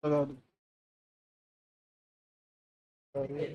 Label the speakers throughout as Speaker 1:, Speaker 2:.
Speaker 1: लगा दूँ। अरे!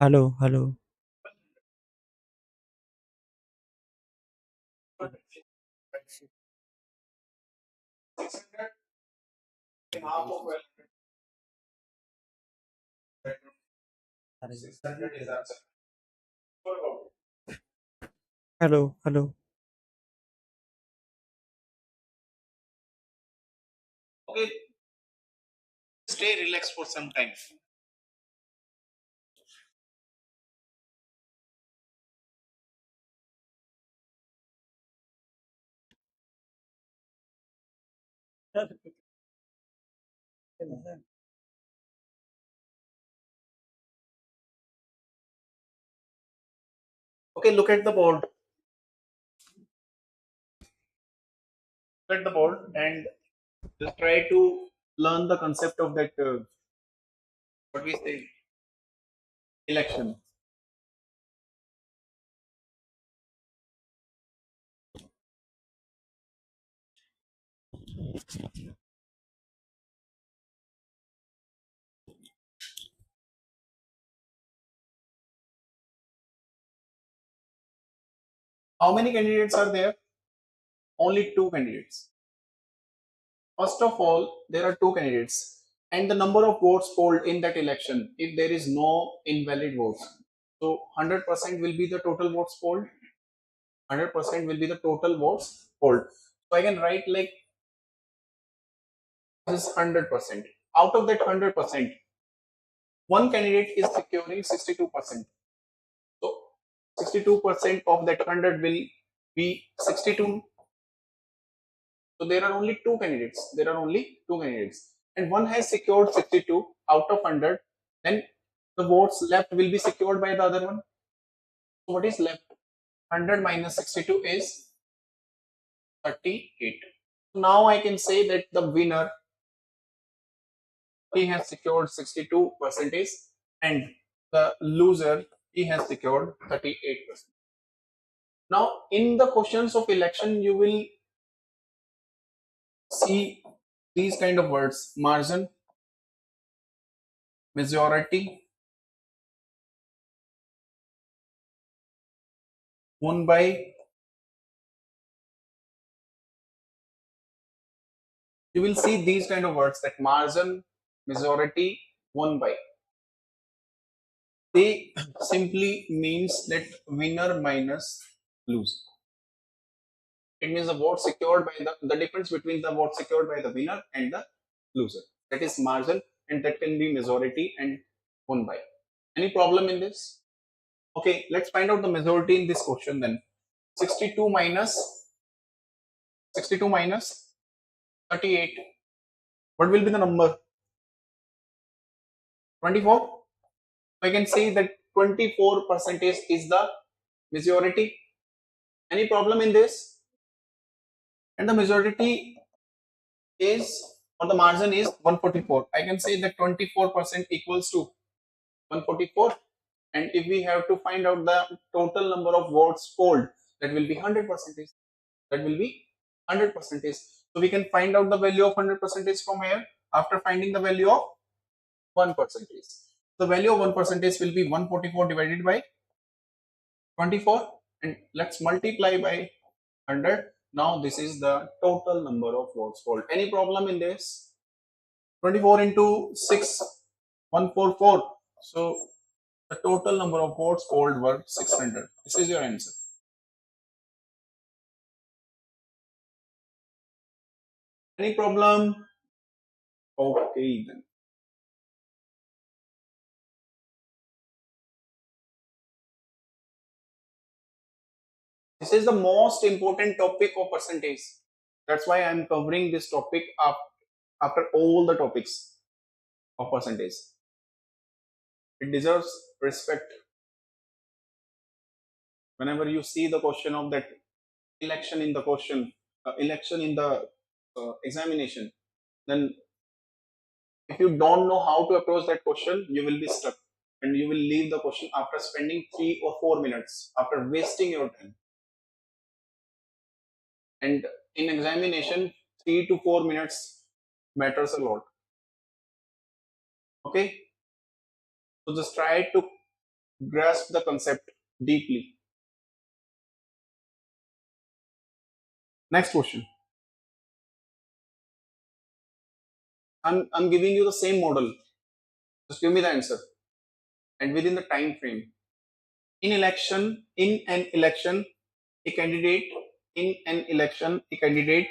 Speaker 2: Hello hello. Hello hello.
Speaker 1: Okay, stay relaxed for some time. Okay, look at the board. Look at the board and just try to learn the concept of that. What we say, election. How many candidates are there? Only two candidates. First of all, there are two candidates, and the number of votes polled in that election, if there is no invalid votes, so 100% will be the total votes polled. 100% will be the total votes polled. So I can write like this 100%. Out of that 100%, one candidate is securing 62%. So 62% of that 100 will be 62. So there are only two candidates. There are only two candidates. And one has secured 62 out of 100. Then the votes left will be secured by the other one. So what is left? 100 minus 62 is 38. So now I can say that the winner, he has secured 62% and the loser, he has secured 38%. Now in the questions of election, you will see these kind of words: margin, majority, won by. You will see these kind of words, that margin, majority, won by. They simply means that winner minus loser. It means the vote secured by the difference between the vote secured by the winner and the loser. That is margin, and that can be majority and won by. Any problem in this? Okay, let's find out the majority in this question then. 62 minus 38. What will be the number? 24. I can say that 24% is the majority. Any problem in this? And the majority is, or the margin is 144. I can say that 24% equals to 144. And if we have to find out the total number of votes polled, that will be 100%. That will be 100%. So we can find out the value of 100% from here after finding the value of 1%. The value of 1% will be 144 divided by 24, and let's multiply by 100. Now this is the total number of votes polled. Any problem in this? 24 into 6, 144. So the total number of votes polled were 600. This is your answer. Any problem? Okay then. This is the most important topic of percentage. That's why I am covering this topic up after all the topics of percentage. It deserves respect. Whenever you see the question of that election in the question, election in the examination, then if you don't know how to approach that question, you will be stuck and you will leave the question after spending 3 or 4 minutes, after wasting your time. And in examination, 3 to 4 minutes matters a lot. Okay, so just try to grasp the concept deeply. Next question. I'm giving you the same model. Just give me the answer and within the time frame. In an election, a candidate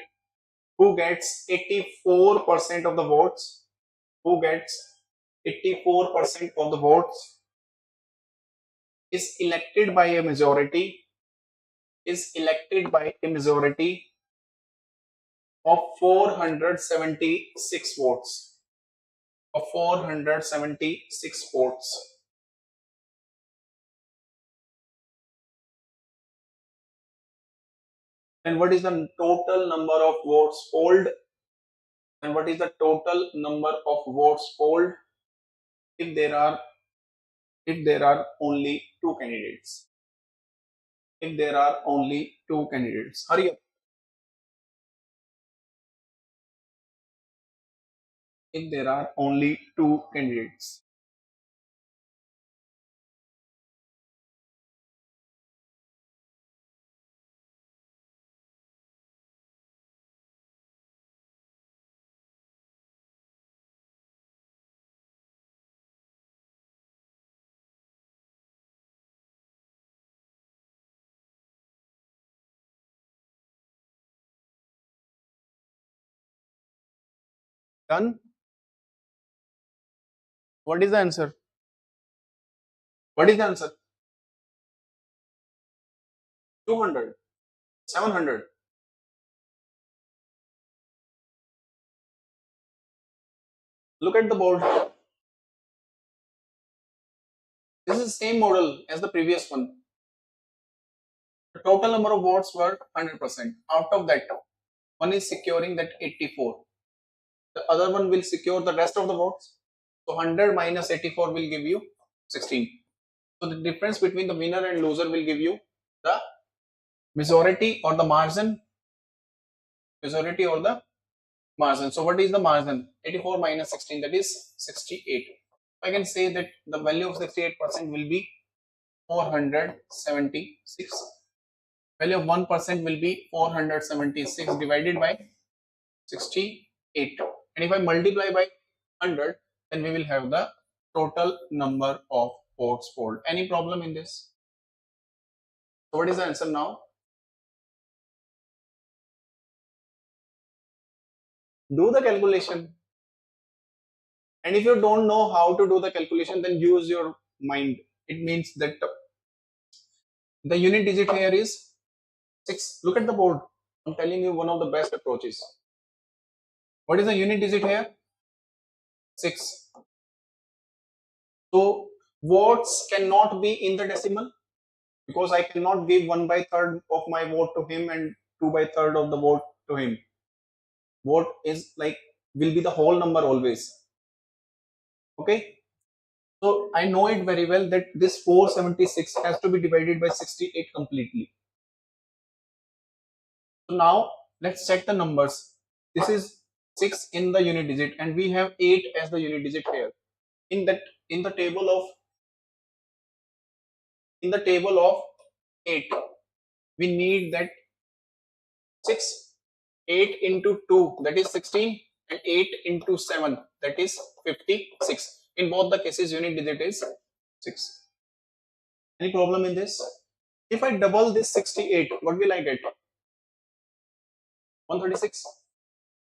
Speaker 1: who gets 84% of the votes, who gets 84% of the votes, is elected by a majority, is elected by a majority of 476 votes, of 476 votes. And what is the total number of votes polled? And what is the total number of votes polled if there are only two candidates? If there are only two candidates, hurry up. If there are only two candidates, done. What is the answer? What is the answer? 200, 700. Look at the board. This is the same model as the previous one. The total number of votes were 100%. Out of that, one is securing that 84. The other one will secure the rest of the votes. So 100 minus 84 will give you 16. So the difference between the winner and loser will give you the majority or the margin. Majority or the margin. So what is the margin? 84 minus 16, that is 68. I can say that the value of 68% will be 476. Value of 1% will be 476 divided by 68. And if I multiply by 100, then we will have the total number of votes polled. Any problem in this? So what is the answer now? Do the calculation. And if you don't know how to do the calculation, then use your mind. It means that the unit digit here is 6. Look at the board. I'm telling you one of the best approaches. What is the unit digit here? 6. So votes cannot be in the decimal because I cannot give 1/3 of my vote to him and 2/3 of the vote to him. Vote is like will be the whole number always. Okay. So I know it very well that this 476 has to be divided by 68 completely. So now let's check the numbers. This is 6 in the unit digit and we have 8 as the unit digit here. In the table of 8 we need that 6, 8 into 2 that is 16 and 8 into 7 that is 56. In both the cases unit digit is 6. Any problem in this? If I double this 68, what will I get? 136.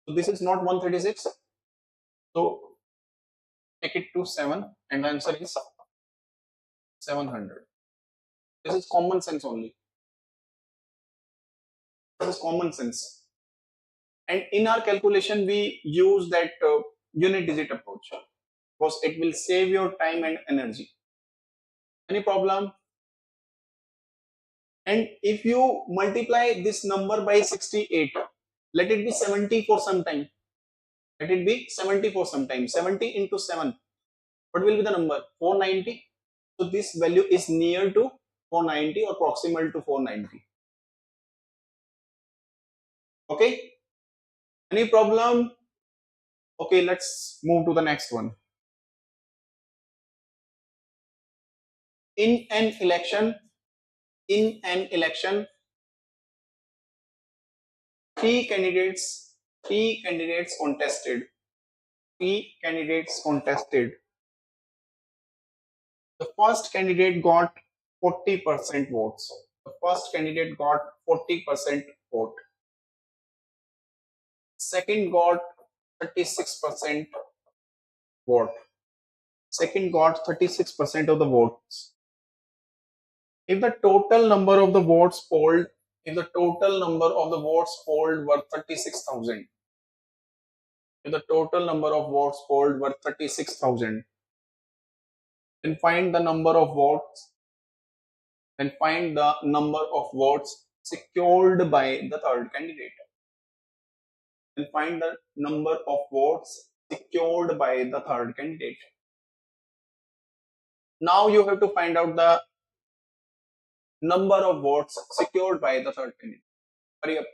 Speaker 1: So this is not 136. So take it to 7 and the answer is 700. This is common sense only. This is common sense. And in our calculation, we use that unit digit approach because it will save your time and energy. Any problem? And if you multiply this number by 68, let it be 70 for some time. Let it be 70 for some time. 70 into 7. What will be the number? 490. So this value is near to 490 or proximal to 490. Okay. Any problem? Okay, let's move to the next one. In an election, three candidates contested. The first candidate got 40% votes. The first candidate got 40% vote. second got 36% vote. Second got 36% of the votes. If the total number of the votes polled, if the total number of the votes polled were 36,000, if the total number of votes polled were 36,000, then find the number of votes, then find the number of votes secured by the third candidate. Then find the number of votes secured by the third candidate. Now you have to find out the number of votes secured by the third candidate. Hurry up.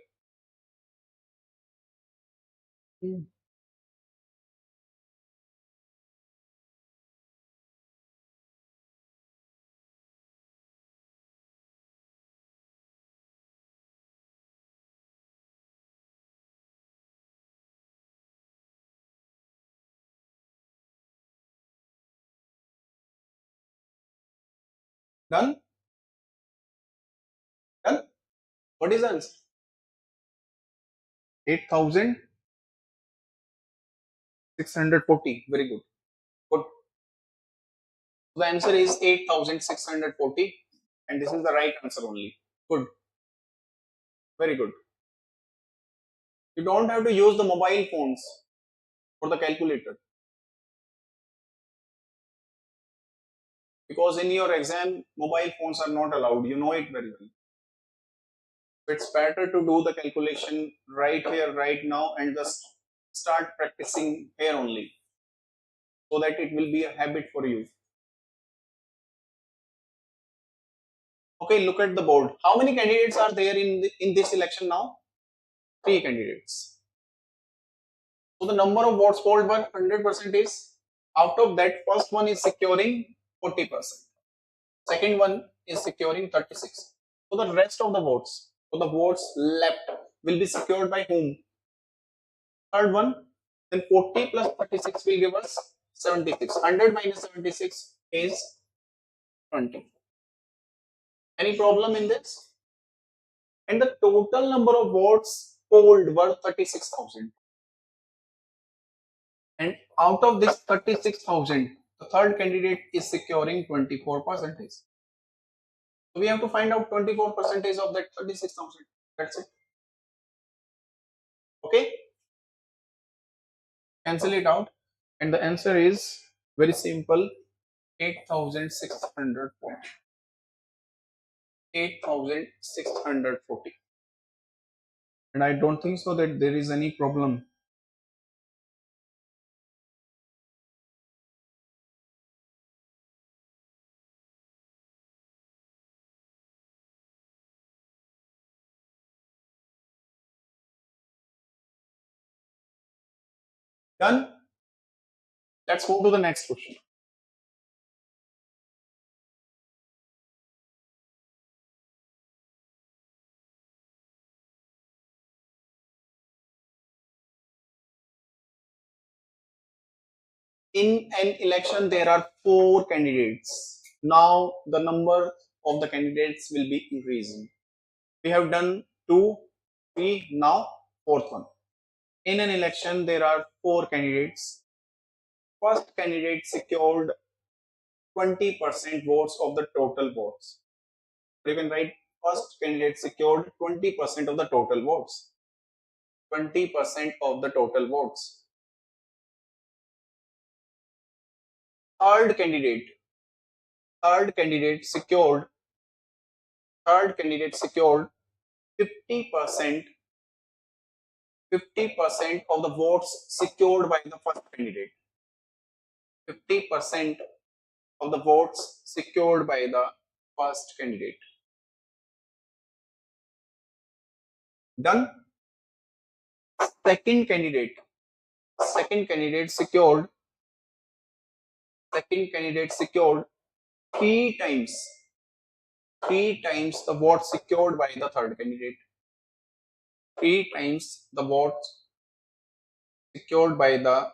Speaker 1: Done? Done? What is the answer? 8,640. Very good. Good. The answer is 8,640, and this is the right answer only. Good. Very good. You don't have to use the mobile phones for the calculator, because in your exam, mobile phones are not allowed. You know it very well. It's better to do the calculation right here, right now, and just start practicing here only, so that it will be a habit for you. Okay, look at the board. How many candidates are there in this election now? 3 candidates. So the number of votes polled were 100% is, out of that, first one is securing 40%. Second one is securing 36. So the rest of the votes, so the votes left will be secured by whom? Third one. Then 40 plus 36 will give us 76. 100 minus 76 is 20. Any problem in this? And the total number of votes polled were 36,000. And out of this 36,000, the third candidate is securing 24%. So we have to find out 24% of that 36,000. That's it. Okay? Cancel it out. And the answer is very simple, 8,640. 8,640. And I don't think so that there is any problem. Done? Let's move to the next question. In an election, there are 4 candidates. Now the number of the candidates will be increasing. We have done 2, 3, now 4th one. In an election, there are 4 candidates. First candidate secured 20% votes of the total votes. You can write, first candidate secured 20% of the total votes. 20% of the total votes. Third candidate secured 50% of the votes secured by the first candidate. 50% of the votes secured by the first candidate. Done? Second candidate secured 3 times the votes secured by the third candidate. 3 times the votes secured by the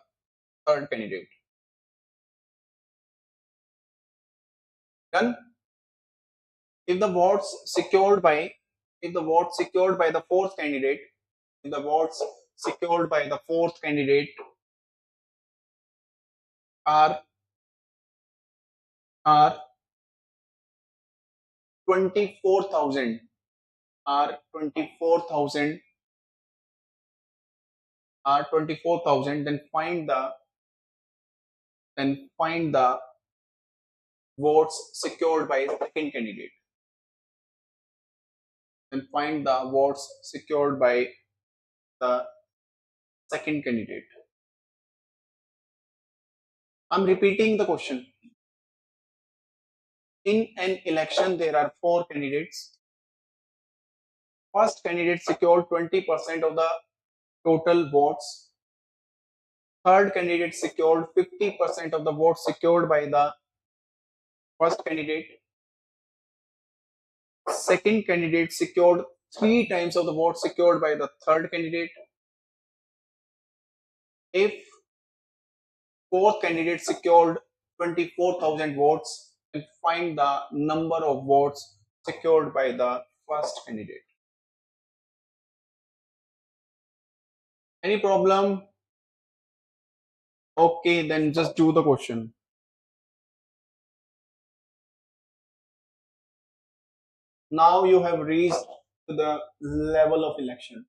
Speaker 1: third candidate. Done? If the votes secured by the fourth candidate, secured by the fourth candidate are are 24,000 are 24,000 are 24,000, then find the votes secured by second candidate. Then find the votes secured by the second candidate. I'm repeating the question. In an election, there are four candidates. First candidate secured 20% of the total votes. Third candidate secured 50% of the votes secured by the first candidate. Second candidate secured 3 times of the votes secured by the third candidate. If fourth candidate secured 24,000 votes, and find the number of votes secured by the first candidate. Any problem? Okay, then just do the question. Now you have reached to the level of election.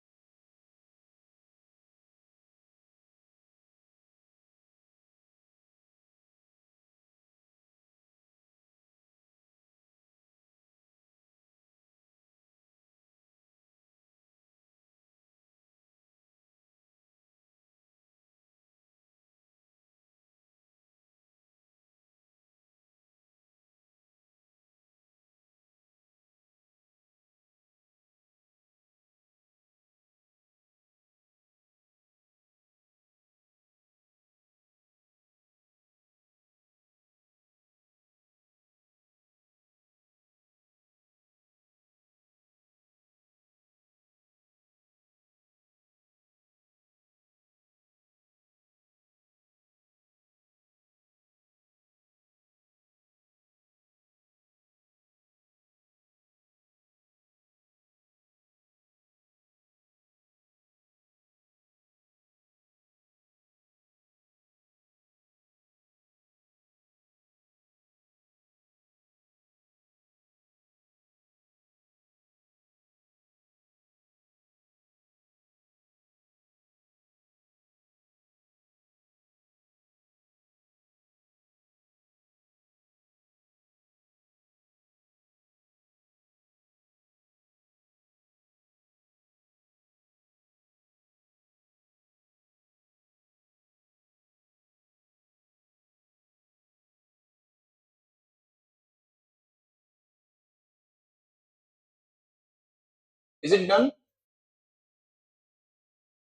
Speaker 1: Is it done?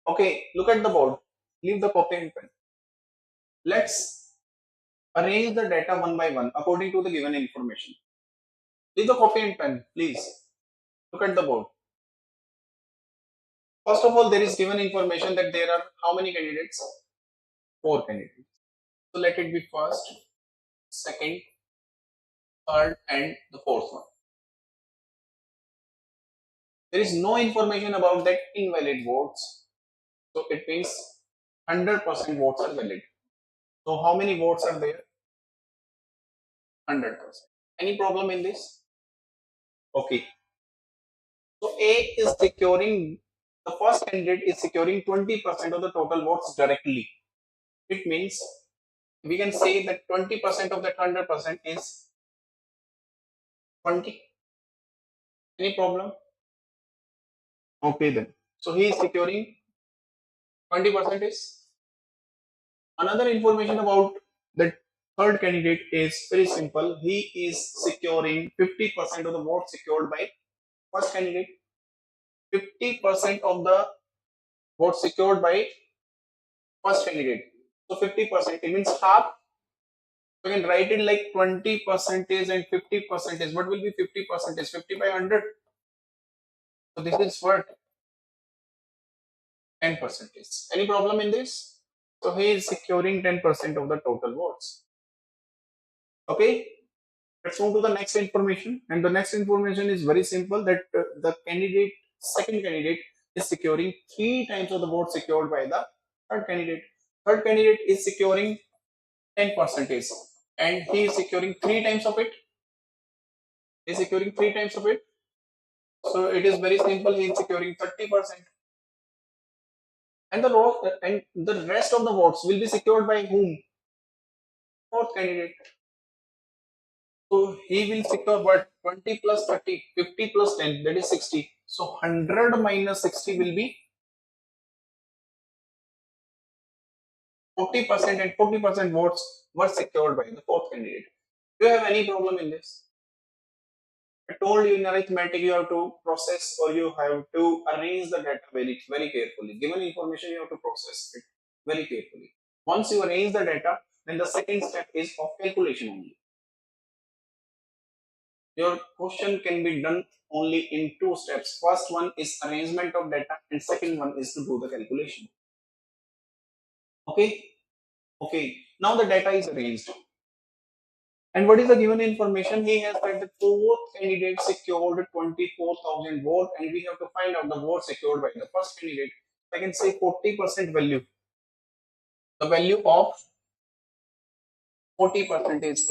Speaker 1: Okay, look at the board. Leave the copy and pen. Let's arrange the data one by one according to the given information. Leave the copy and pen, please. Look at the board. First of all, there is given information that there are how many candidates? Four candidates. So let it be first, second, third, and the fourth one. There is no information about that invalid votes. So it means 100% votes are valid. So how many votes are there? 100%. Any problem in this? Okay. So A is securing, the first candidate is securing 20% of the total votes directly. It means we can say that 20% of that 100% is 20. Any problem? Okay then. So he is securing 20% is. Another information about the third candidate is very simple. He is securing 50% of the votes secured by first candidate. 50% of the votes secured by first candidate. So 50%, it means half. We can write it like 20 percentage and 50 percentage. What will be 50 percentage? 50 by 100. So this is what? 10 percentage. Any problem in this? So he is securing 10% of the total votes. Okay. Let's move to the next information. And the next information is very simple, that the candidate, second candidate is securing 3 times of the vote secured by the third candidate. Third candidate is securing 10% and he is securing 3 times of it. He is securing 3 times of it. So it is very simple. He is securing 30%. And the rest of the votes will be secured by whom? Fourth candidate. So he will secure what? 20 plus 30, 50 plus 10, that is 60. So 100 minus 60 will be 40%, and 40% votes were secured by the fourth candidate. Do you have any problem in this? I told you in arithmetic you have to process, or you have to arrange the data very, very carefully. Given information, you have to process it very carefully. Once you arrange the data, then the second step is of calculation only. Your question can be done only in 2 steps. First one is arrangement of data, and second one is to do the calculation. Okay? Okay. Now the data is arranged. And what is the given information? He has that the fourth candidate secured 24,000 votes, and we have to find out the vote secured by the first candidate. I can say 40% value. The value of 40% is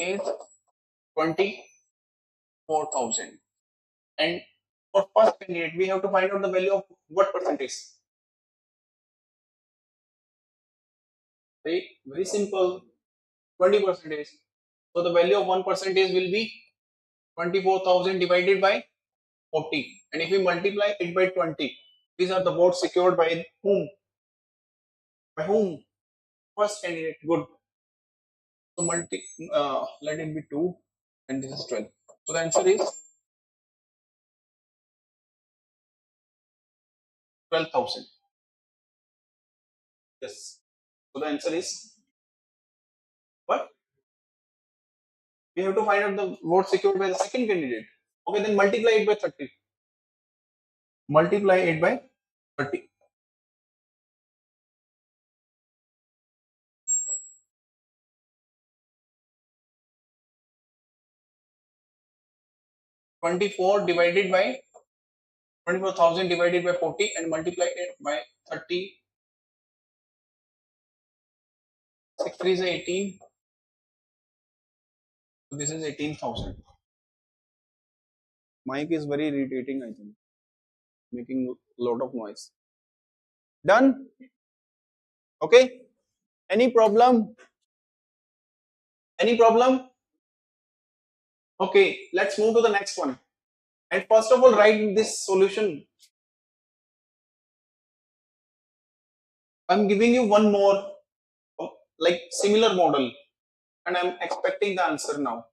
Speaker 1: 24,000. And for first candidate, we have to find out the value of what percentage? Very simple, 20%. So the value of 1% will be 24,000 divided by 40. And if we multiply it by 20, these are the votes secured by whom? By whom? First candidate. Good. So let it be 2 and this is 12. So the answer is 12,000. Yes. So the answer is what? We have to find out the vote secured by the second candidate. Okay, then multiply it by 30. Multiply it by 30. 24,000 divided by 40 and multiply it by 30. 6 3 is 18. So this is 18,000. Mic is very irritating, I think. Making a lot of noise. Done? Okay. Any problem? Any problem? Okay, let's move to the next one. And first of all, write this solution. I'm giving you one more like similar model, and I'm expecting the answer now.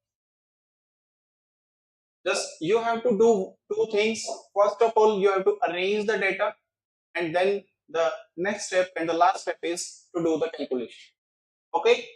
Speaker 1: Just you have to do 2 things. First of all, you have to arrange the data, and then the next step and the last step is to do the calculation. Okay?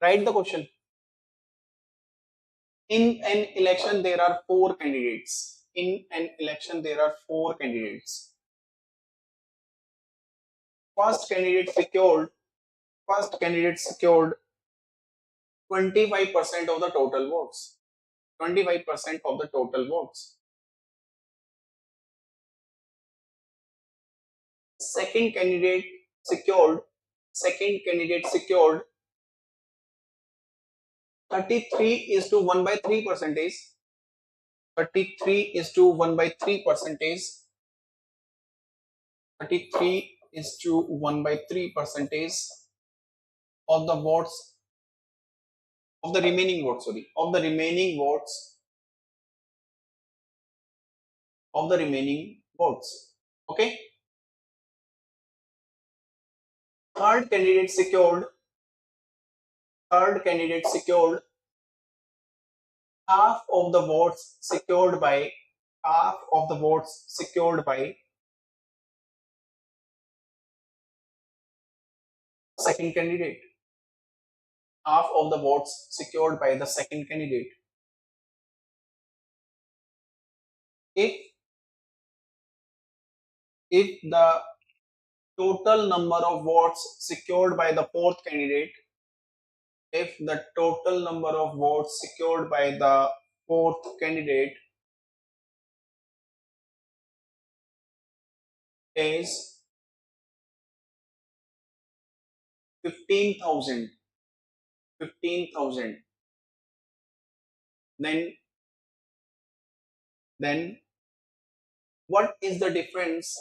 Speaker 1: Write the question. In an election, there are 4 candidates. In an election, there are 4 candidates. First candidate secured 25% of the total votes. 25% of the total votes. Second candidate secured 33 is to 1 by 3 percentage. 33 is to 1 by 3 percentage. 33 is to 1 by 3 percentage of the votes, of the remaining votes, of the remaining votes. Okay. Third candidate secured half of the votes secured by second candidate. Half of the votes secured by the second candidate. If the total number of votes secured by the fourth candidate, if the total number of votes secured by the fourth candidate is 15,000, 15,000, then then what is the difference?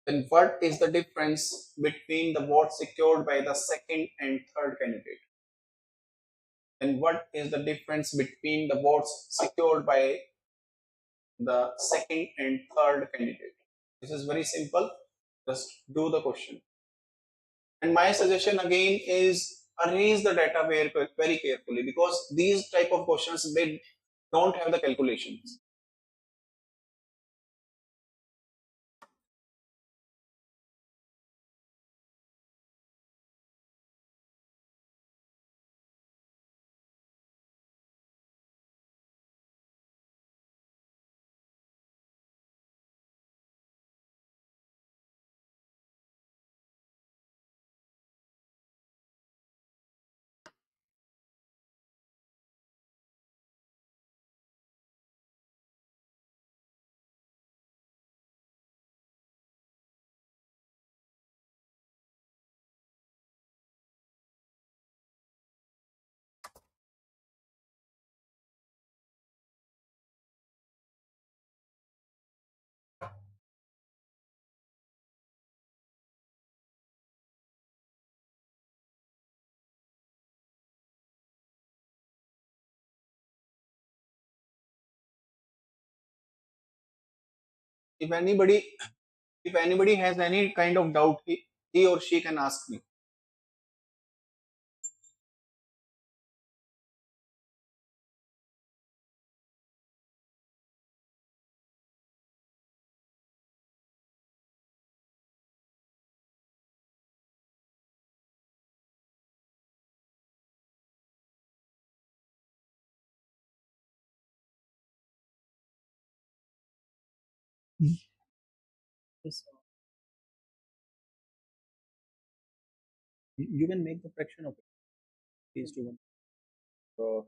Speaker 1: Then what is the difference between the votes secured by the second and third candidate? Then what is the difference between the votes secured by the second and third candidate? This is very simple. Just do the question. And my suggestion again is arrange the data very carefully, because these type of questions, they don't have the calculations. If anybody has any kind of doubt, he or she can ask me. Yes, you can make the fraction of it is to 1,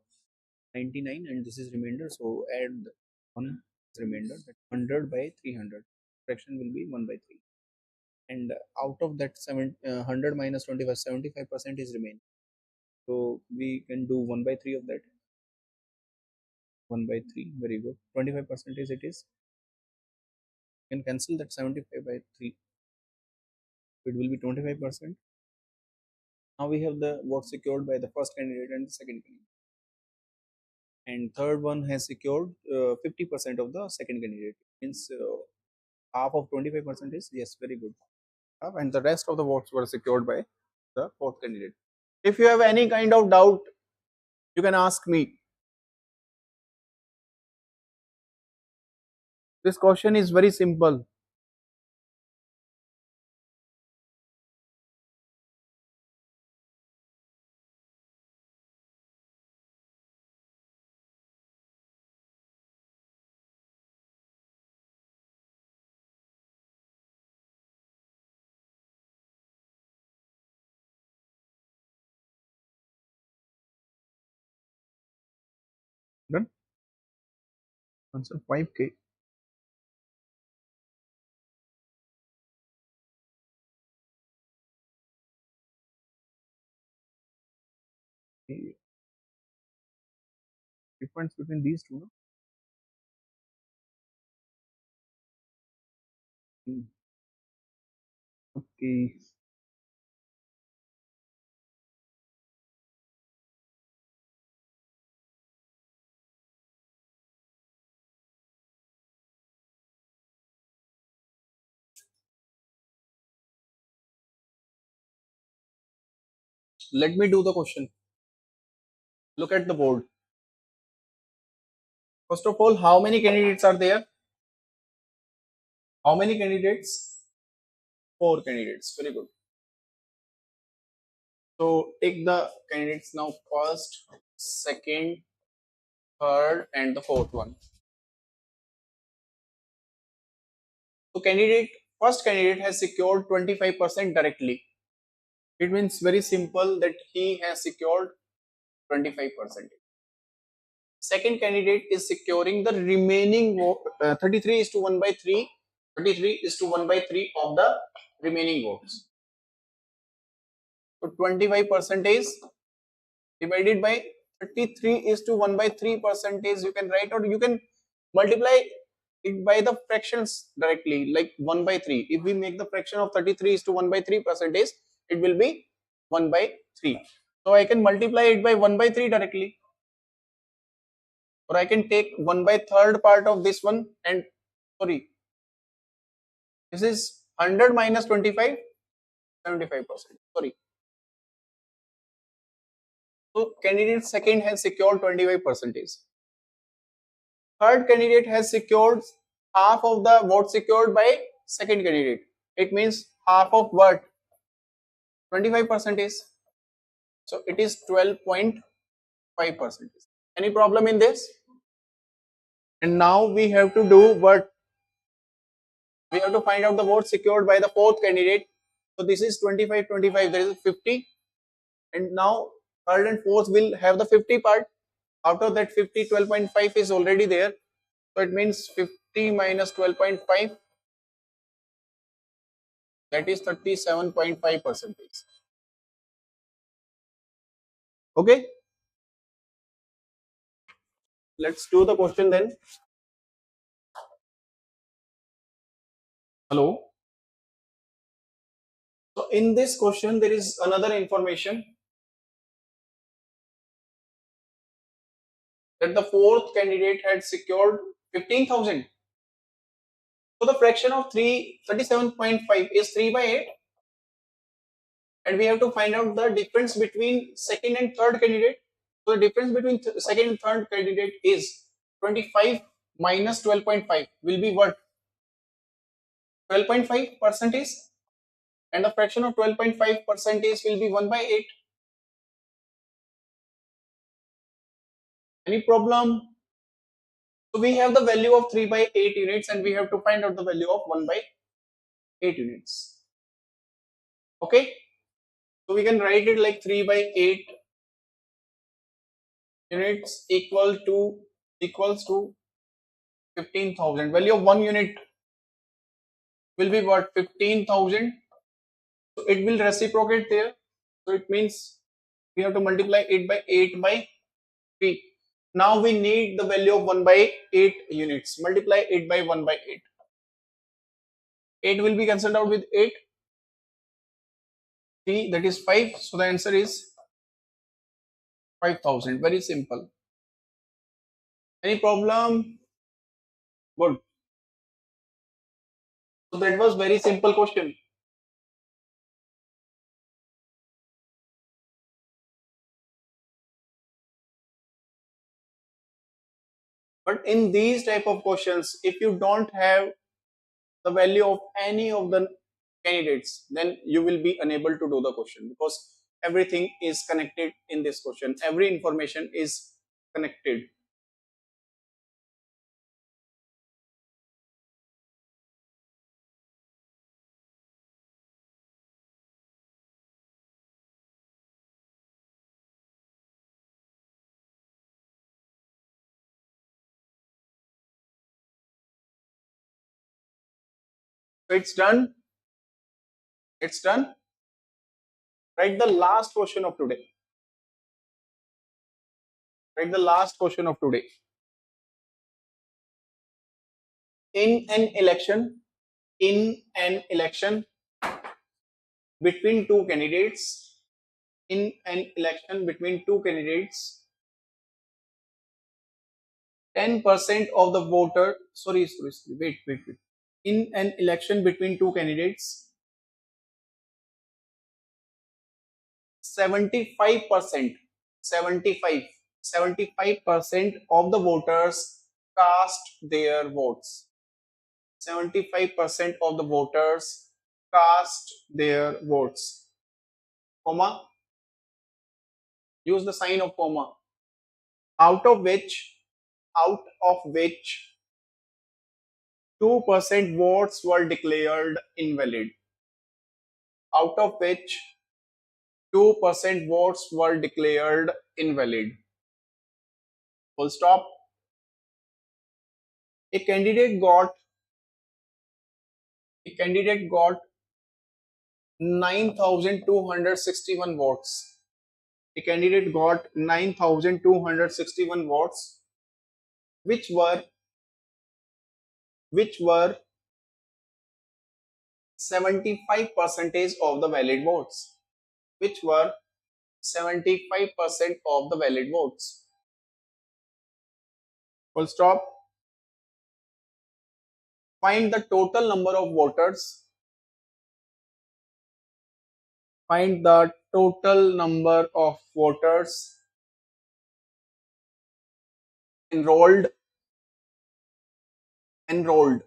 Speaker 1: 99, and this is remainder, so add 1 remainder, that 100 by 300, fraction will be 1 by 3, and out of that 100 minus 25, 75% is remain, so we can do 1 by 3 of that. 1 by 3, very good. 25% is, it is, you can cancel that 75 by 3, it will be 25%. Now we have the vote secured by the first candidate and the second candidate, and third one has secured 50% of the second candidate, means half of 25% is, yes, very good, half, and the rest of the votes were secured by the fourth candidate. If you have any kind of doubt, you can ask me. This question is very simple. Done. Answer 5K. Difference between these two, no? Okay. Let me do the question. Look at the board. First of all, how many candidates are there? How many candidates? 4 candidates. Very good. So take the candidates now, first, second, third, and the fourth one. So first candidate has secured 25% directly. It means very simple that he has secured 25%. Second candidate is securing the remaining 33 is to 1 by 3. 33 is to 1 by 3 of the remaining votes. So 25 percentage divided by 33 is to 1 by 3 percentage, you can write, or you can multiply it by the fractions directly, like 1 by 3. If we make the fraction of 33 is to 1 by 3 percentage, it will be 1 by 3. So I can multiply it by 1 by 3 directly, or I can take 1 by third part of this one, and sorry, this is 100 minus 25, 75%. Sorry. So candidate second has secured 25 percentage. Third candidate has secured half of the vote secured by second candidate. It means half of what? 25 percentage. So it is 12.5 percentage. Any problem in this? And now we have to do what? We have to find out the vote secured by the fourth candidate. So this is 25, 25. There is 50. And now third and fourth will have the 50 part. Out of that 50, 12.5 is already there. So it means 50 minus 12.5. That is 37.5 percentage. Okay. Let's do the question then. Hello. So in this question, there is another information that the fourth candidate had secured 15,000. So the fraction of 37.5 is 3 by 8. And we have to find out the difference between second and third candidate. So the difference between second and third candidate is 25 minus 12.5 will be what? 12.5 percentage. And the fraction of 12.5 percentage will be 1 by 8. Any problem? So we have the value of 3 by 8 units and we have to find out the value of 1 by 8 units. Okay. So we can write it like 3 by 8 units equals to 15,000. Value of 1 unit will be what? 15,000. So it will reciprocate there. So it means we have to multiply it by 8 by 3. Now we need the value of 1 by 8 units. Multiply it by 1 by 8. 8 will be cancelled out with 8. 3, that is 5. So the answer is 5,000. Very simple. Any problem? Good. So that was very simple question. But in these type of questions, if you don't have the value of any of the candidates, then you will be unable to do the question, because everything is connected in this question. Every information is connected. So it's done. It's done. Write the last question of today. Write the last question of today. In an election, in an election between two candidates, in an election between two candidates, 10% of the voter, sorry, wait. In an election between two candidates, 75%, 75% of the voters cast their votes. 75% of the voters cast their votes. Comma, use the sign of comma. Out of which 2% votes were declared invalid, out of which 2% votes were declared invalid. Full stop. A candidate got a candidate got 9,261 votes. A candidate got 9,261 votes, which were which were 75 percentage of the valid votes. Which were 75% of the valid votes. Full stop. Find the total number of voters. Find the total number of voters enrolled. Enrolled.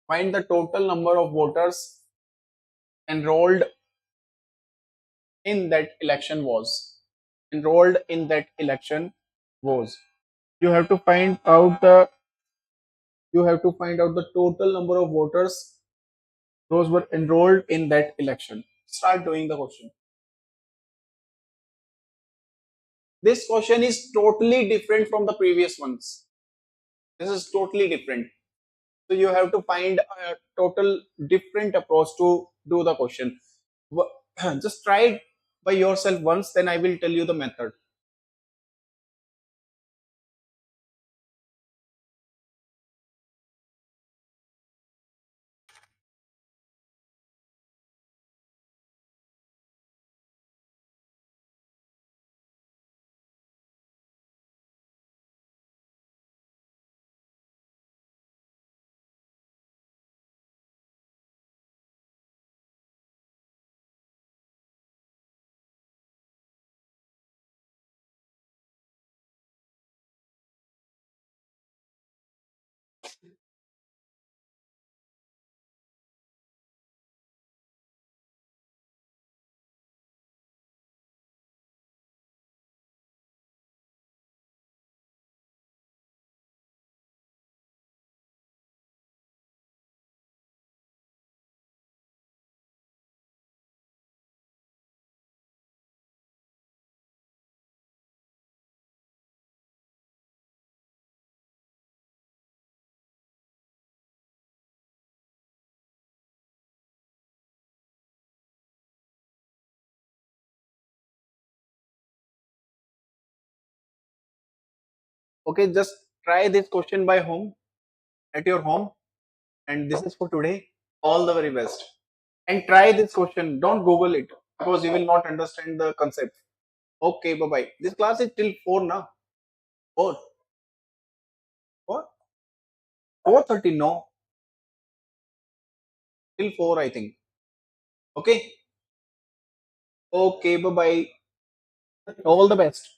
Speaker 1: Find the total number of voters enrolled in that election was. Enrolled in that election was. You have to find out the total number of voters those were enrolled in that election. Start doing the question. This question is totally different from the previous ones. This is totally different. So you have to find a total different approach to do the question. Just try it by yourself once, then I will tell you the method. Okay, just try this question by home, at your home, and this is for today. All the very best. And try this question. Don't Google it because you will not understand the concept. Okay, bye bye. This class is till 4 now. 4. 4? 4:30, no. Till 4, I think. Okay. Okay, bye bye. All the best.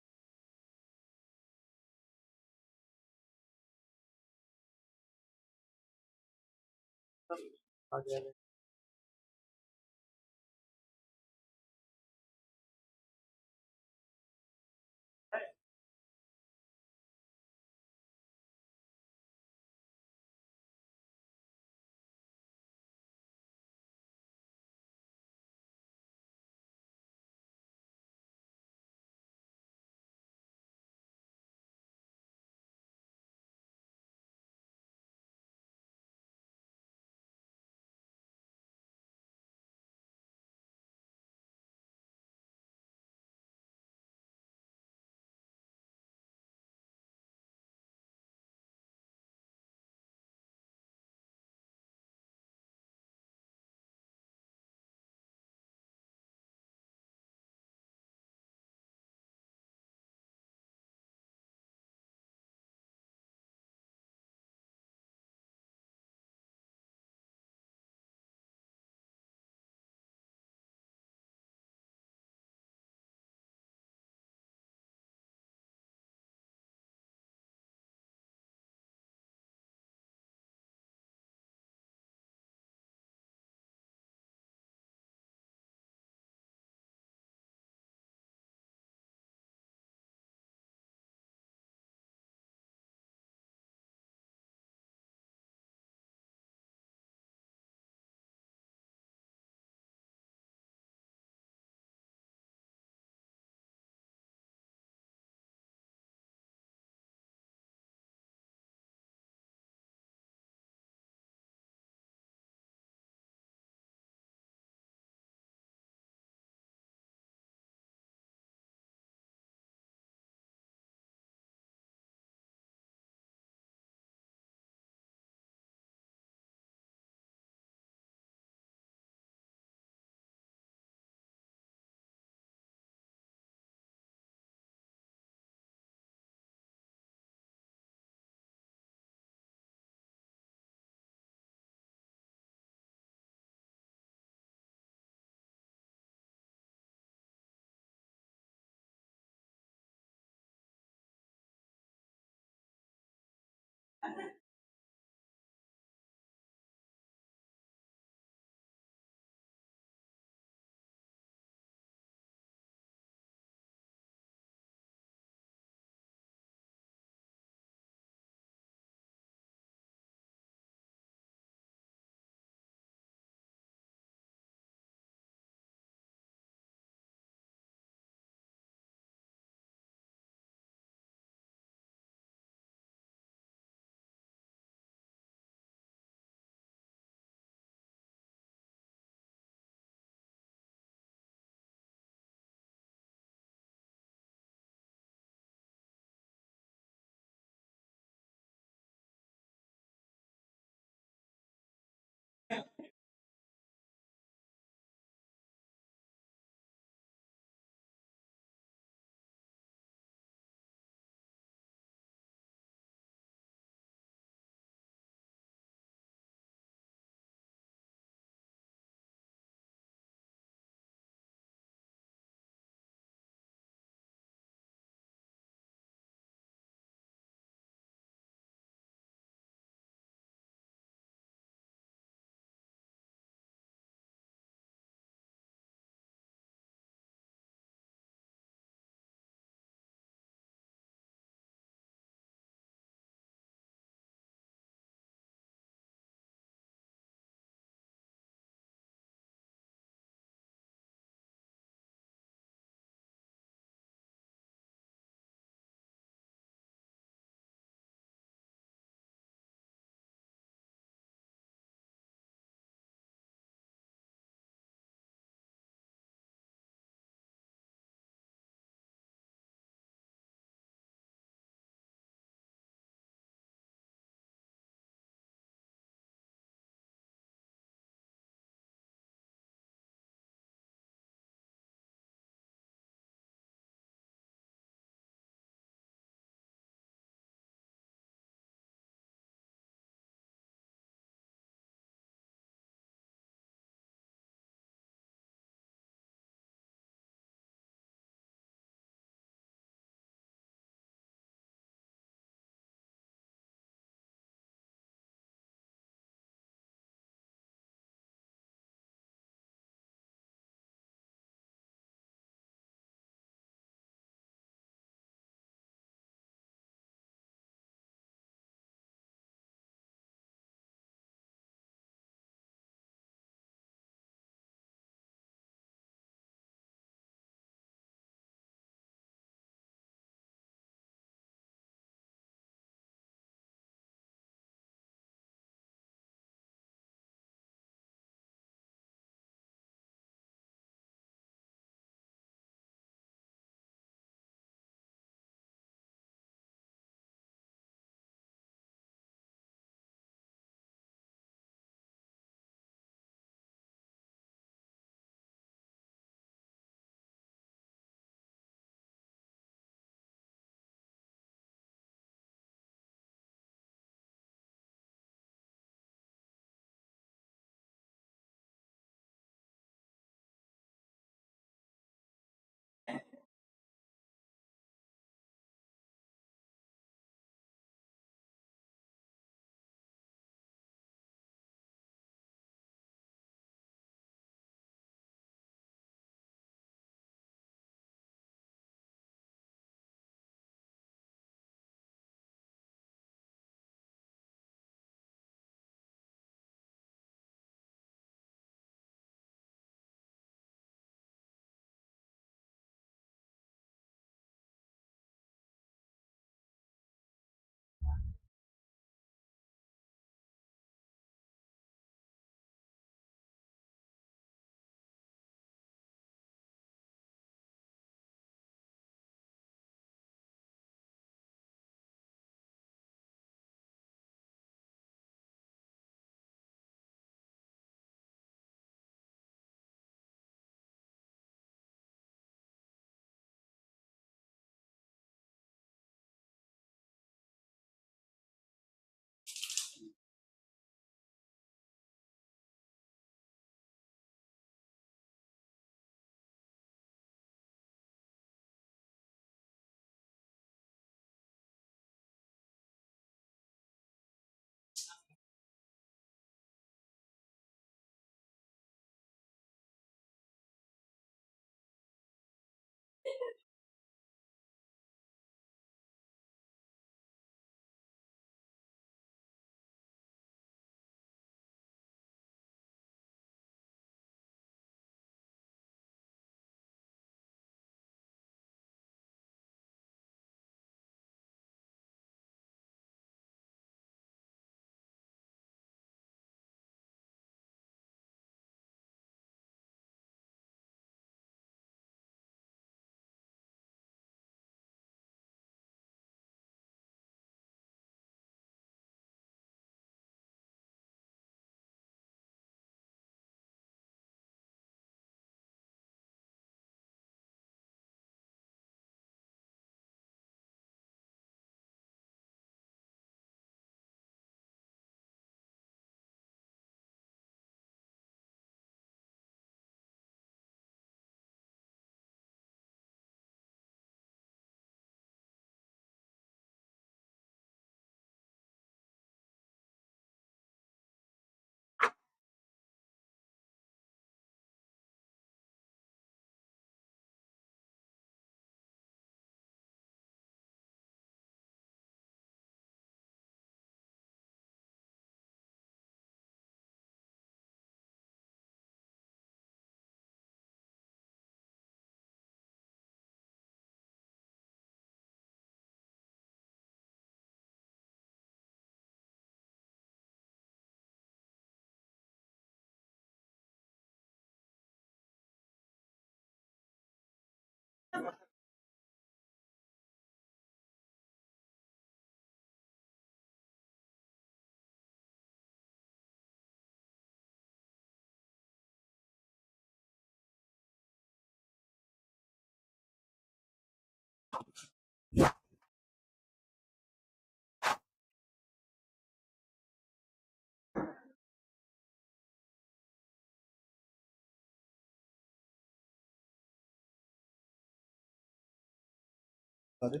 Speaker 1: Sorry.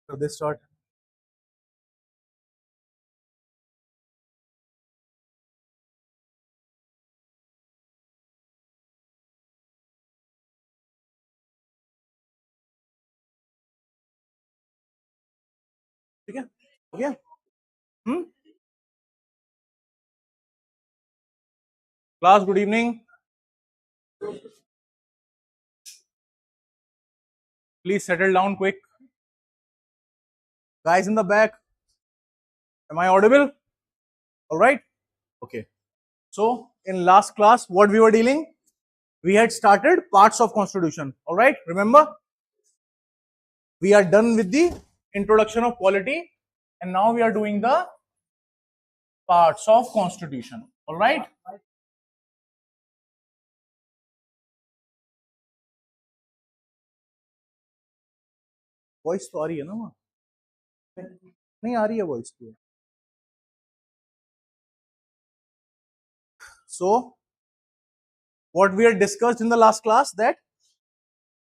Speaker 1: So this start. ठीक है हो गया Class, good evening. Please settle down quick. Guys in the back, am I audible? All right. Okay. So in last class, what we were dealing? We had started parts of constitution. All right. Remember? We are done with the introduction of polity, and now we are doing the parts of constitution. All right. Voice तो आ रही है ना वहाँ नहीं आ रही है voice की so what we had discussed in the last class that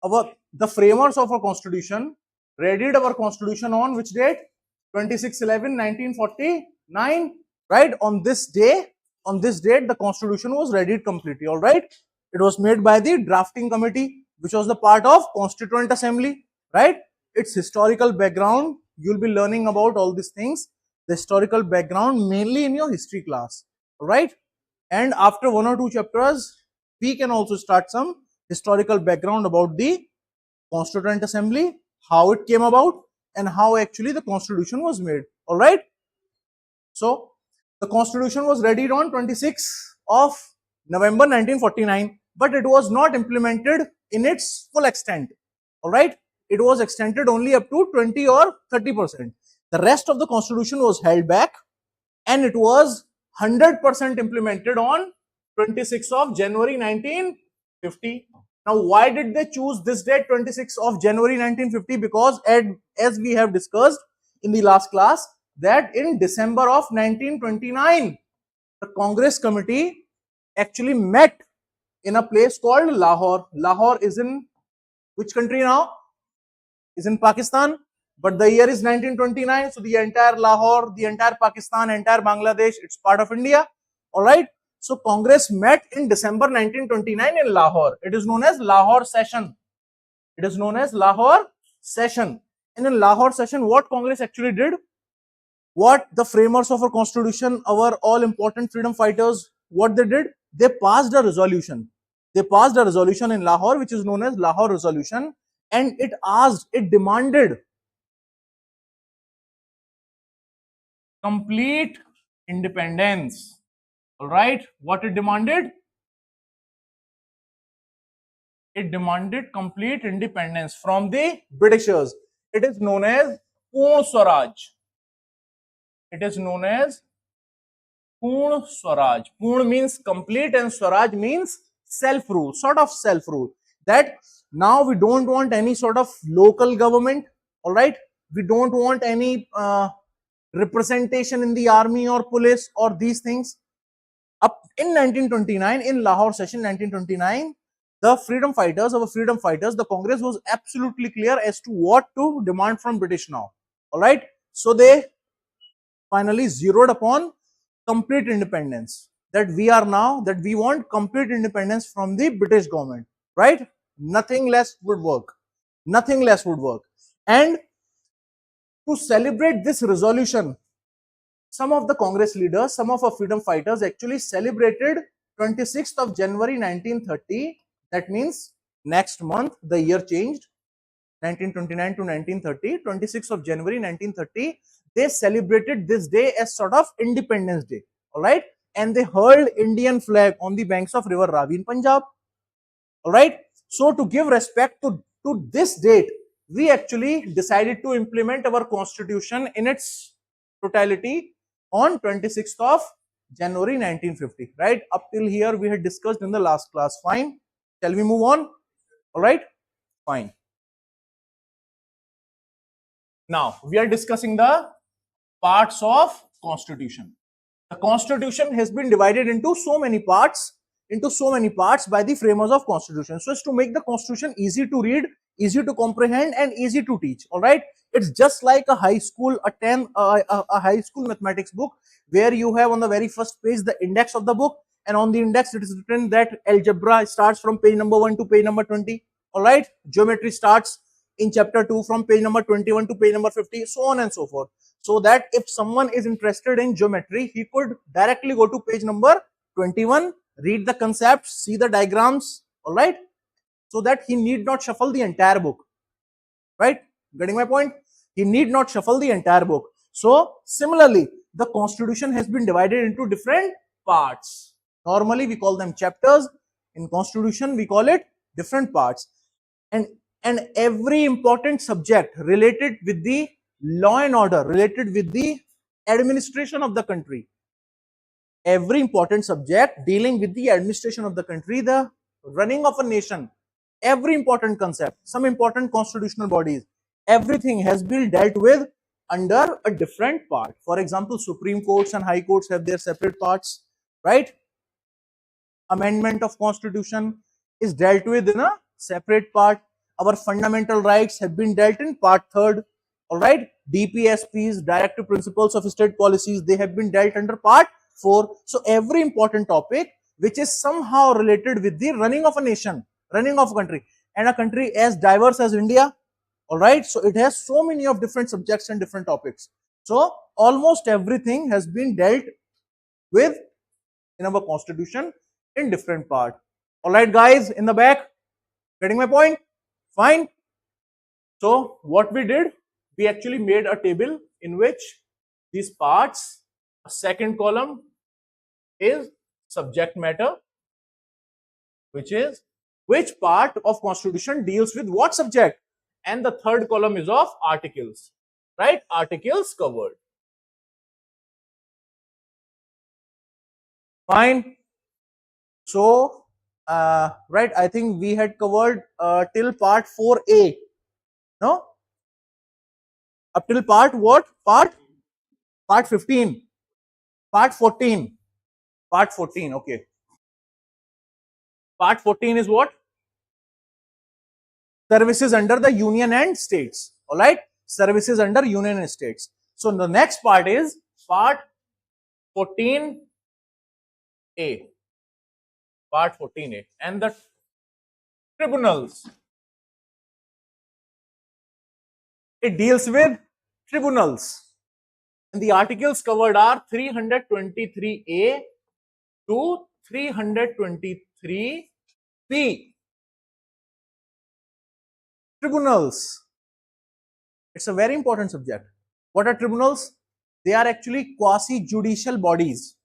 Speaker 1: our the framers of our constitution readied our constitution on which date 26/11/1949 right on this date the constitution was readied completely all right it was made by the drafting committee which was the part of constituent assembly right its historical background you'll be learning about all these things the historical background mainly in your history class all right and after one or two chapters we can also start some historical background about the constituent assembly how it came about and how actually the constitution was made all right so the constitution was readied on 26th of November 1949 but it was not implemented in its full extent all right it was extended only up to 20 or 30%. The rest of the constitution was held back and it was 100% implemented on 26th of January 1950. Now, why did they choose this date, 26th of January 1950? Because as we have discussed in the last class, that in December of 1929, the Congress committee actually met in a place called Lahore. Lahore is in which country now? Is in Pakistan. But the year is 1929, so the entire Lahore, the entire Pakistan, entire Bangladesh, it's part of India. All right. So Congress met in December 1929 in Lahore. It is known as Lahore session. It is known as Lahore session. And in Lahore session, what Congress actually did, what the framers of our constitution, our all important freedom fighters, what they did, they passed a resolution. They passed a resolution in Lahore, which is known as Lahore resolution, and it demanded complete independence. All right, what it demanded? It demanded complete independence from the Britishers. It is known as Purn Swaraj. It is known as Purn Swaraj. Purn means complete and Swaraj means self-rule, sort of self-rule. That now we don't want any sort of local government. All right, we don't want any representation in the army or police or these things. Up in 1929, in Lahore session 1929, the freedom fighters, the Congress was absolutely clear as to what to demand from British now. All right, so they finally zeroed upon complete independence. That we want complete independence from the British government. Right? Nothing less would work. Nothing less would work. And to celebrate this resolution, some of the Congress leaders, some of our freedom fighters actually celebrated 26th of January 1930. That means next month, the year changed, 1929 to 1930, 26th of January 1930. They celebrated this day as sort of Independence Day. All right. And they hurled Indian flag on the banks of River Ravi in Punjab. All right. So to give respect to this date, we actually decided to implement our constitution in its totality on 26th of January 1950, right? Up till here we had discussed in the last class. Fine. Shall we move on? All right. Fine. Now we are discussing the parts of constitution. The constitution has been divided into so many parts, by the framers of constitution, so as to make the constitution easy to read, easy to comprehend, and easy to teach. All right, it's just like a high school, a high school mathematics book, where you have on the very first page the index of the book, and on the index it is written that algebra starts from page number 1 to page number 20. All right, geometry starts in chapter 2 from page number 21 to page number 50, so on and so forth, so that if someone is interested in geometry, he could directly go to page number 21, read the concepts, see the diagrams, all right, so that he need not shuffle the entire book, right? Getting my point? He need not shuffle the entire book. So similarly, the constitution has been divided into different parts. Normally we call them chapters. In constitution we call it different parts, and every important subject related with the law and order, related with the administration of the country, every important subject dealing with the administration of the country, the running of a nation, every important concept, some important constitutional bodies, everything has been dealt with under a different part. For example, Supreme Courts and High Courts have their separate parts, right? Amendment of constitution is dealt with in a separate part. Our fundamental rights have been dealt in part 3rd. All right, DPSPs, directive principles of state policies, they have been dealt under part 4. So every important topic which is somehow related with the running of a nation, running of a country, and a country as diverse as India, all right, so it has so many of different subjects and different topics. So almost everything has been dealt with in our constitution in different part. All right, guys, in the back, getting my point? Fine. So what we did, we actually made a table in which these parts, a second column is subject matter, which is which part of constitution deals with what subject, and the third column is of articles, right? Articles covered. Fine. So right, I think we had covered till part 4a, no? Up till part what? Part 15. Part 14. Part 14, okay. Part 14 is what? Services under the union and states. All right? Services under union and states. So the next part is part 14a. Part 14a. And the tribunals. It deals with tribunals. And the articles covered are 323a to 323b. Tribunals. It's a very important subject. What are tribunals? They are actually quasi-judicial bodies.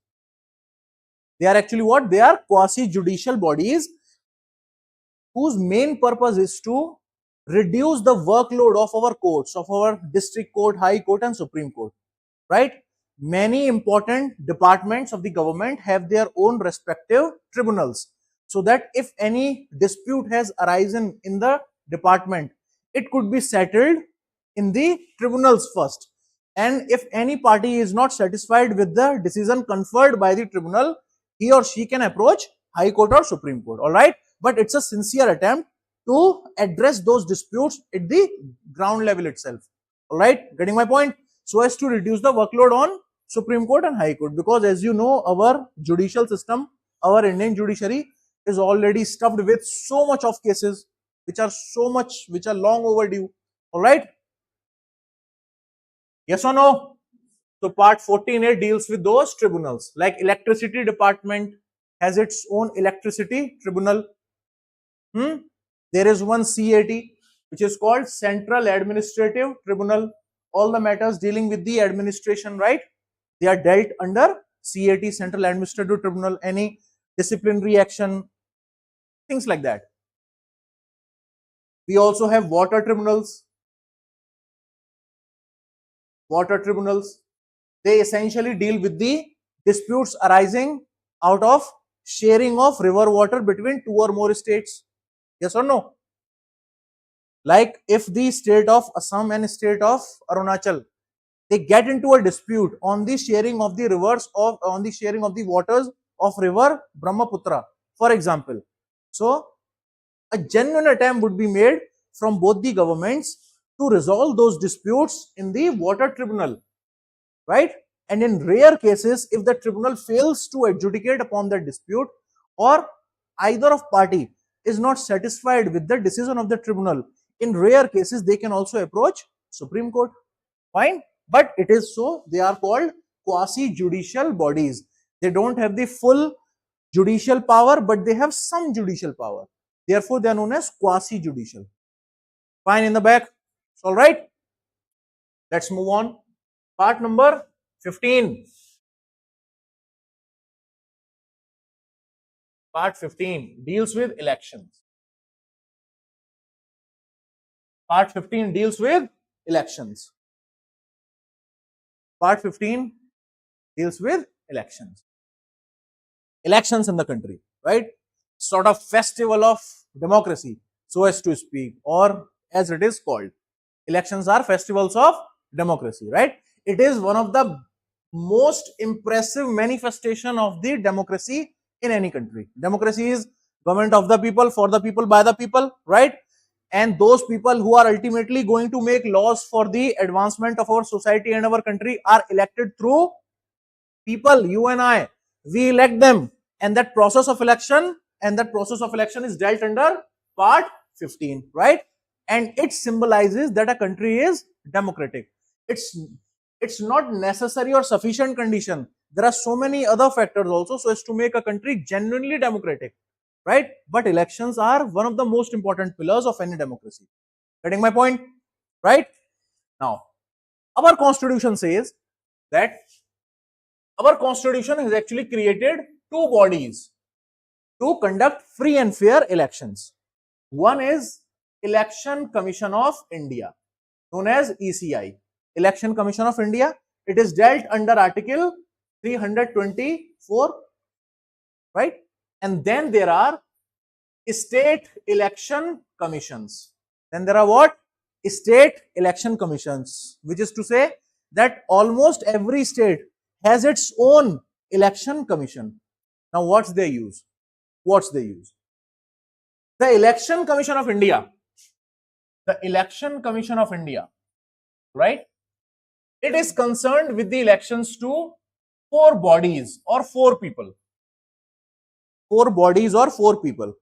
Speaker 1: They are actually what? They are quasi-judicial bodies whose main purpose is to reduce the workload of our courts, of our district court, high court, and supreme court, right? Many important departments of the government have their own respective tribunals, so that if any dispute has arisen in the department, it could be settled in the tribunals first. And if any party is not satisfied with the decision conferred by the tribunal, he or she can approach high court or supreme court. All right, but it's a sincere attempt to address those disputes at the ground level itself. All right, getting my point? So as to reduce the workload on Supreme Court and High Court, because as you know, our judicial system, our Indian judiciary is already stuffed with so much of cases which are long overdue. All right, yes or no? So part 14a deals with those tribunals. Like electricity department has its own electricity tribunal. There is one CAT, which is called Central Administrative Tribunal. All the matters dealing with the administration, right? They are dealt under CAT, Central Administrative Tribunal. Any disciplinary action, things like that. We also have water tribunals. Water tribunals.
Speaker 2: They essentially deal with the disputes arising out of sharing of river water between two or more states. Yes or no? Like if the state of Assam and state of Arunachal, they get into a dispute on the sharing of the rivers of on the sharing of the waters of river Brahmaputra, for example. So a genuine attempt would be made from both the governments to resolve those disputes in the water tribunal, right? And in rare cases, if the tribunal fails to adjudicate upon the dispute, or either of party is not satisfied with the decision of the tribunal, in rare cases they can also approach Supreme Court. Fine, but it is so they are called quasi judicial bodies. They don't have the full judicial power, but they have some judicial power. Therefore, they are known as quasi judicial. Fine, in the back. All right. Let's move on. Part number 15. Part 15 deals with elections. Part 15 deals with elections. Part 15 deals with elections. Elections in the country, right? Sort of festival of democracy, so as to speak, or as it is called. Elections are festivals of democracy, right? It is one of the most impressive manifestation of the democracy in any country. Democracy is government of the people, for the people, by the people, right? And those people who are ultimately going to make laws for the advancement of our society and our country are elected through people, you and I. We elect them, and that process of election is dealt under part 15, right? And it symbolizes that a country is democratic. It's not necessary or sufficient condition. There are so many other factors also so as to make a country genuinely democratic, right? But elections are one of the most important pillars of any democracy. Getting my point? Right? Now, our constitution says that our constitution has actually created two bodies to conduct free and fair elections. One is Election Commission of India, known as ECI. Election Commission of India. It is dealt under Article 324, right? And then there are state election commissions. Then there are what? State election commissions, which is to say that almost every state has its own election commission. Now, what's their use? What's their use? The Election Commission of India, right? It is concerned with the elections to four bodies or four people. Four bodies or four people.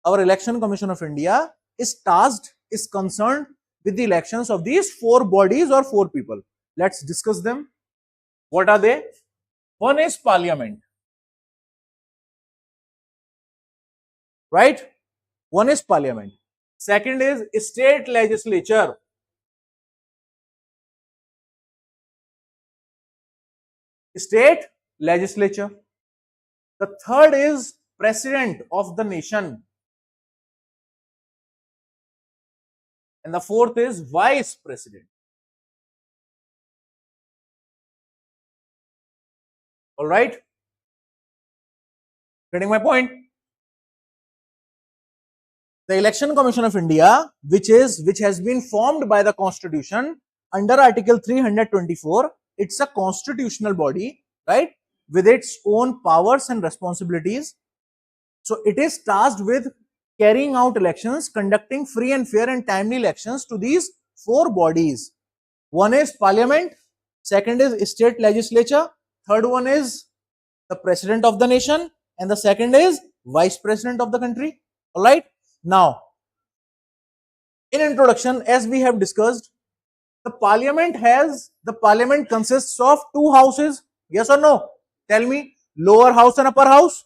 Speaker 2: Our Election Commission of India is tasked, is concerned with the elections of these four bodies or four people. Let's discuss them. What are they? One is Parliament, right? One is Parliament. Second is State Legislature. State Legislature. The third is President of the Nation. And the fourth is Vice President. All right? Getting my point? The Election Commission of India, which has been formed by the Constitution under Article 324, it's a constitutional body, right, with its own powers and responsibilities. So it is tasked with carrying out elections, conducting free and fair and timely elections to these four bodies. One is Parliament, second is State Legislature, third one is the President of the Nation, and the second is Vice President of the country. All right. Now, in introduction, as we have discussed, the parliament consists of two houses. Yes or no? Tell me. Lower house and upper house.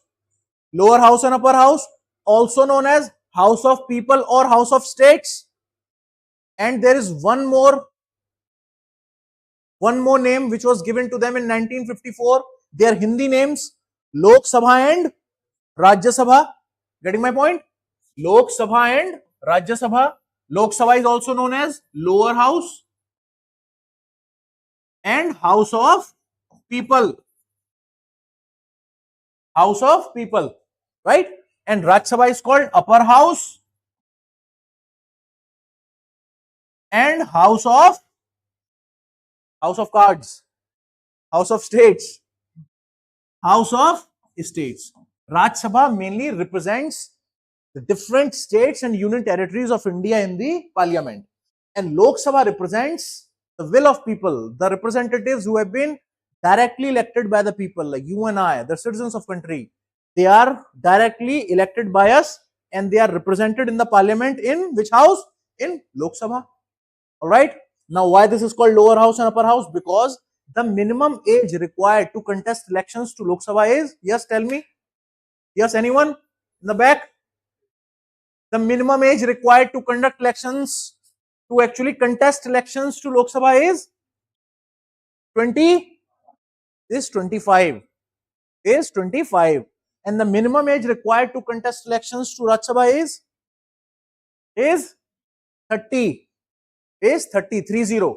Speaker 2: Lower house and upper house, also known as House of People or House of States. And there is one more name which was given to them in 1954. Their Hindi names, Lok Sabha and Rajya Sabha. Getting my point? Lok Sabha and Rajya Sabha. Lok Sabha is also known as lower house and House of people. House of people, right? And Rajya Sabha is called upper house and house of cards, house of states, house of states. Rajya Sabha mainly represents the different states and union territories of India in the parliament. And Lok Sabha represents the will of people, the representatives who have been directly elected by the people, like you and I, the citizens of country. They are directly elected by us and they are represented in the parliament in which house? In Lok Sabha. All right. Now, why this is called lower house and upper house? Because the minimum age required to contest elections to Lok Sabha is, yes, tell me. Yes, anyone in the back? The minimum age required to conduct elections, to actually contest elections to Lok Sabha is 20, is 25, is 25. And the minimum age required to contest elections to Rajya Sabha is 30, is 30, 30.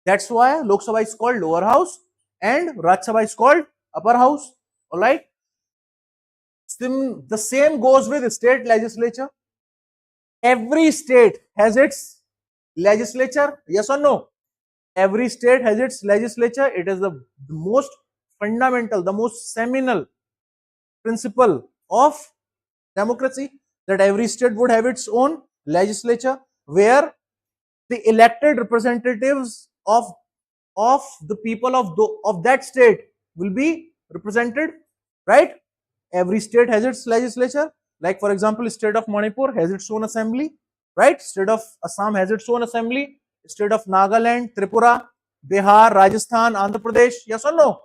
Speaker 2: That's why Lok Sabha is called lower house and Rajya Sabha is called upper house. All right. The same goes with state legislature. Every state has its legislature. Yes or no? Every state has its legislature. It is the most fundamental, the most seminal principle of democracy, that every state would have its own legislature where the elected representatives of the people of that state will be represented, right? Every state has its legislature. Like for example, state of Manipur has its own assembly, right? State of Assam has its own assembly. State of Nagaland, Tripura, Bihar, Rajasthan, Andhra Pradesh, yes or no?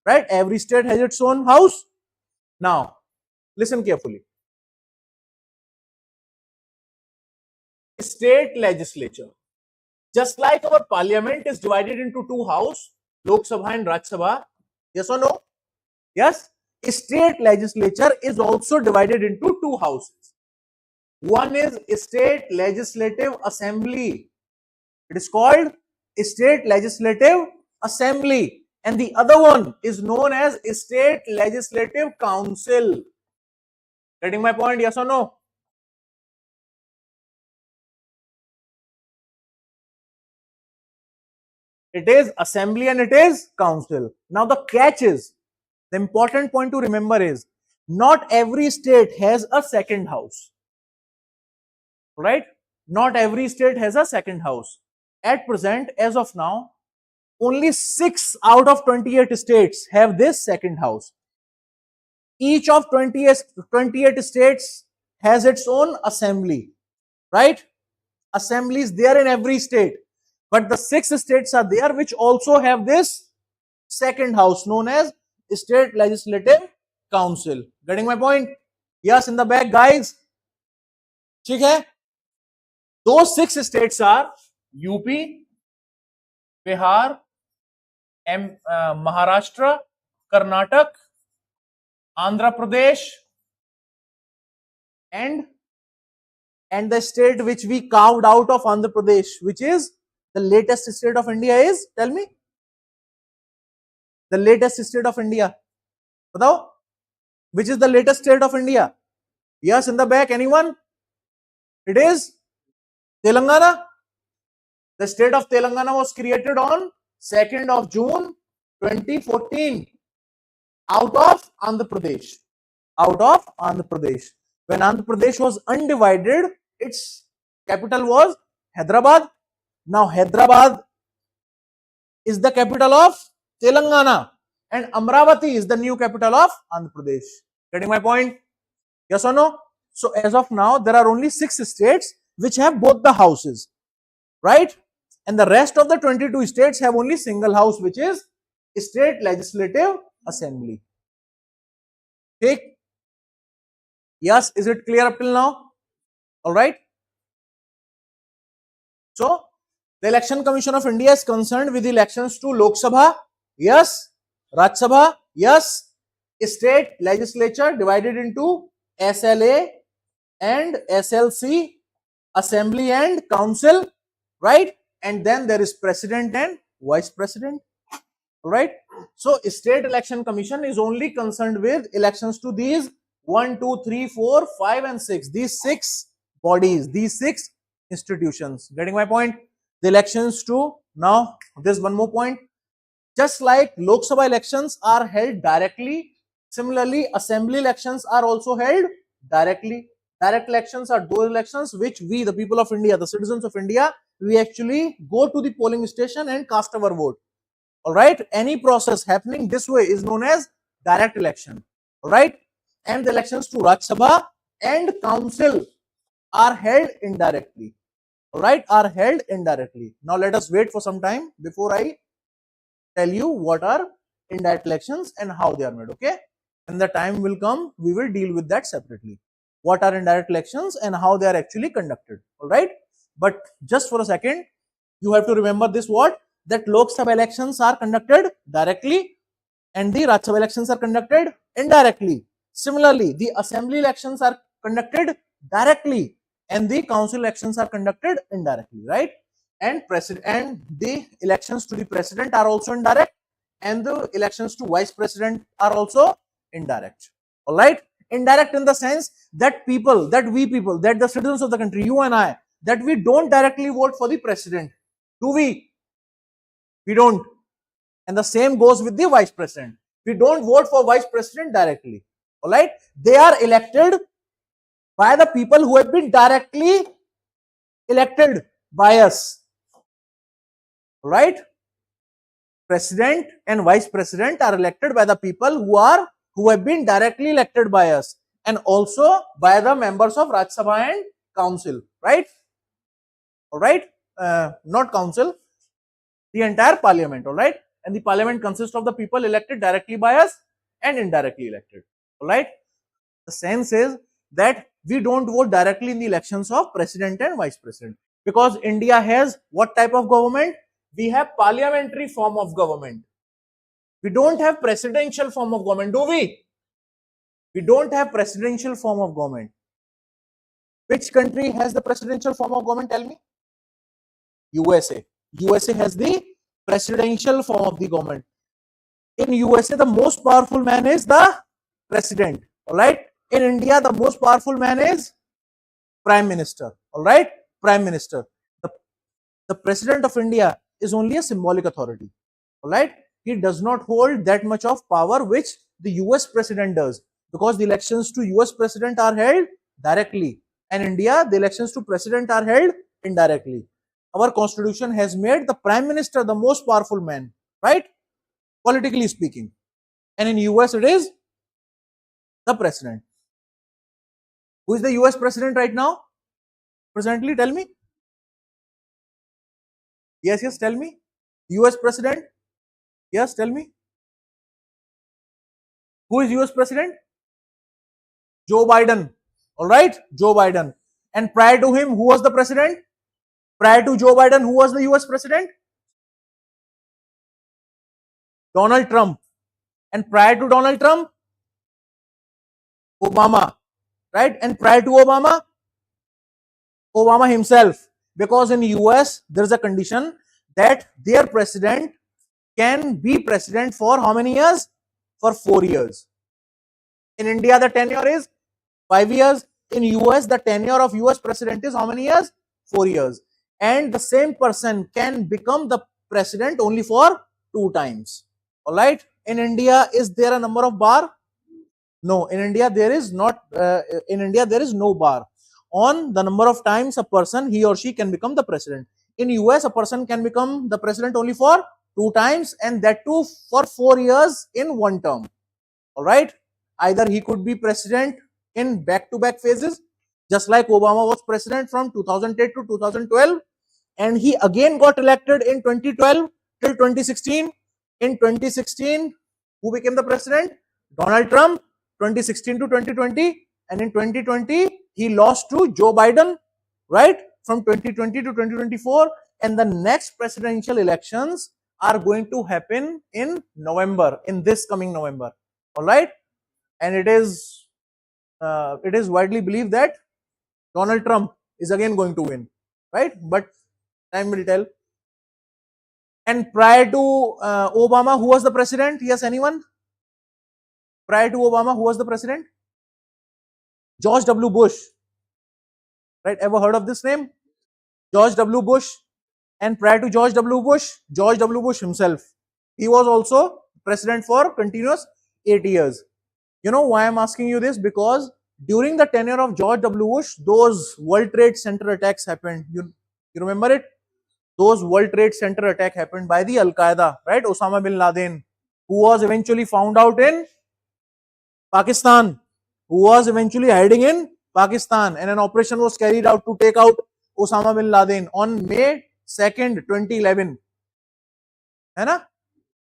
Speaker 2: Right? Every state has its own house. Now, listen carefully. State legislature. Just like our parliament is divided into two houses, Lok Sabha and Rajya Sabha, yes or no? Yes. State legislature is also divided into two houses. One is state legislative assembly. It is called state legislative assembly. And the other one is known as state legislative council. Getting my point? Yes or no? It is assembly and it is council. Now the catch is, the important point to remember is, not every state has a second house. Right? Not every state has a second house. At present, as of now, only 6 out of 28 states have this second house. Each of 28 states has its own assembly, right? Assembly is there in every state. But the 6 states are there which also have this second house known as State Legislative Council. Getting my point? Yes, in the back, guys. ठीक है? Those 6 states are UP, Bihar, Maharashtra, Karnataka, Andhra Pradesh, and the state which we carved out of Andhra Pradesh, which is the latest state of India is, tell me, the latest state of India. Batao, which is the latest state of India? Yes, in the back, anyone? It is Telangana. The state of Telangana was created on 2nd of June 2014 out of Andhra Pradesh. Out of Andhra Pradesh. When Andhra Pradesh was undivided, its capital was Hyderabad. Now Hyderabad is the capital of Telangana and Amravati is the new capital of Andhra Pradesh. Getting my point? Yes or no? So as of now, there are only 6 states which have both the houses, right? And the rest of the 22 states have only single house, which is State Legislative Assembly. Okay? Yes, is it clear up till now? All right. So the Election Commission of India is concerned with elections to Lok Sabha, yes. Rajya Sabha, yes. State legislature divided into SLA and SLC, assembly and council, right? And then there is president and vice president. right? So state election commission is only concerned with elections to these 1, 2, 3, 4, 5 and 6, these 6 bodies, these 6 institutions. Getting my point? The elections to, now there's one more point. Just like Lok Sabha elections are held directly, similarly assembly elections are also held directly. Direct elections are those elections which we, the people of India, the citizens of India, we actually go to the polling station and cast our vote. All right, any process happening this way is known as direct election. All right, and the elections to Rajya Sabha and council are held indirectly. All right, are held indirectly. Now let us wait for some time before I tell you what are indirect elections and how they are made. Okay, when the time will come, we will deal with that separately. What are indirect elections and how they are actually conducted. All right, but just for a second, you have to remember this, what, that Lok Sabha elections are conducted directly and the Rajya Sabha elections are conducted indirectly. Similarly, the assembly elections are conducted directly and the council elections are conducted indirectly, right? And the elections to the president are also indirect and the elections to vice president are also indirect. All right, indirect in the sense that people, that we people, that the citizens of the country, you and I, that we don't directly vote for the president. Do we? We don't. And the same goes with the vice president. We don't vote for vice president directly. All right, they are elected by the people who have been directly elected by us. All right, president and vice president are elected by the people who have been directly elected by us and also by the members of Rajya Sabha and council, right? All right, not council, the entire parliament. All right, and the parliament consists of the people elected directly by us and indirectly elected. All right, the sense is that we don't vote directly in the elections of president and vice president because India has what type of government? We have parliamentary form of government. We don't have presidential form of government, do we? We don't have presidential form of government. Which country has the presidential form of government? Tell me. USA. USA has the presidential form of the government. In USA, the most powerful man is the president. All right. In India, the most powerful man is prime minister. All right, prime minister. The president of India is only a symbolic authority. All right, he does not hold that much of power which the US president does, because the elections to US president are held directly, and India, the elections to president are held indirectly. Our constitution has made the prime minister the most powerful man, right, politically speaking, and in US it is the president. Who is the US president right now? Presently, tell me. Yes, yes, tell me. US president? Yes, tell me. Who is US president? Joe Biden. All right, Joe Biden. And prior to him, who was the president? Prior to Joe Biden, who was the US president? Donald Trump. And prior to Donald Trump, Obama. Right? And prior to Obama, Obama himself. Because in US, there is a condition that their president can be president for how many years? For 4 years. In India, the tenure is 5 years. In US, the tenure of US president is how many years? 4 years. And the same person can become the president only for 2 times. All right. In India, is there a number of bar? No. In India, there is not. In India, there is no bar on the number of times a person, he or she, can become the president. In US, a person can become the president only for 2 times, and that too for 4 years in one term. All right. Either he could be president in back-to-back phases, just like Obama was president from 2008 to 2012, and he again got elected in 2012 till 2016. In 2016, who became the president? Donald Trump, 2016 to 2020, and in 2020, he lost to Joe Biden, right? From 2020 to 2024, and the next presidential elections are going to happen in November, in this coming November. All right, and it is widely believed that Donald Trump is again going to win, right? But time will tell. And prior to Obama, who was the president? Yes, anyone? Prior to Obama, who was the president? George W. Bush. Right? Ever heard of this name? George W. Bush. And prior to George W. Bush himself, he was also president for continuous 8 years. You know why I'm asking you this? Because during the tenure of George W. Bush, those World Trade Center attacks happened. You remember it? Those World Trade Center attack happened by the Al Qaeda, right? Osama bin Laden, who was eventually found out in Pakistan, who was eventually hiding in Pakistan, and an operation was carried out to take out Osama bin Laden on May 2nd, 2011. है ना?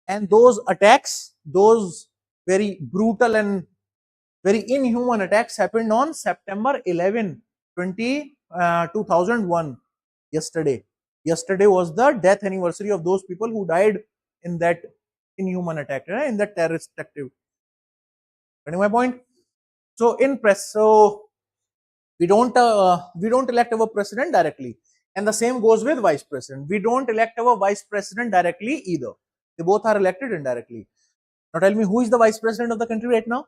Speaker 2: And those attacks, those very brutal and very inhuman attacks happened on September 11, 2001. Yesterday was the death anniversary of those people who died in that inhuman attack, in that terrorist active. Getting my point? So we don't elect our president directly, and the same goes with vice president. We don't elect our vice president directly either. They both are elected indirectly. Now tell me, who is the vice president of the country right now?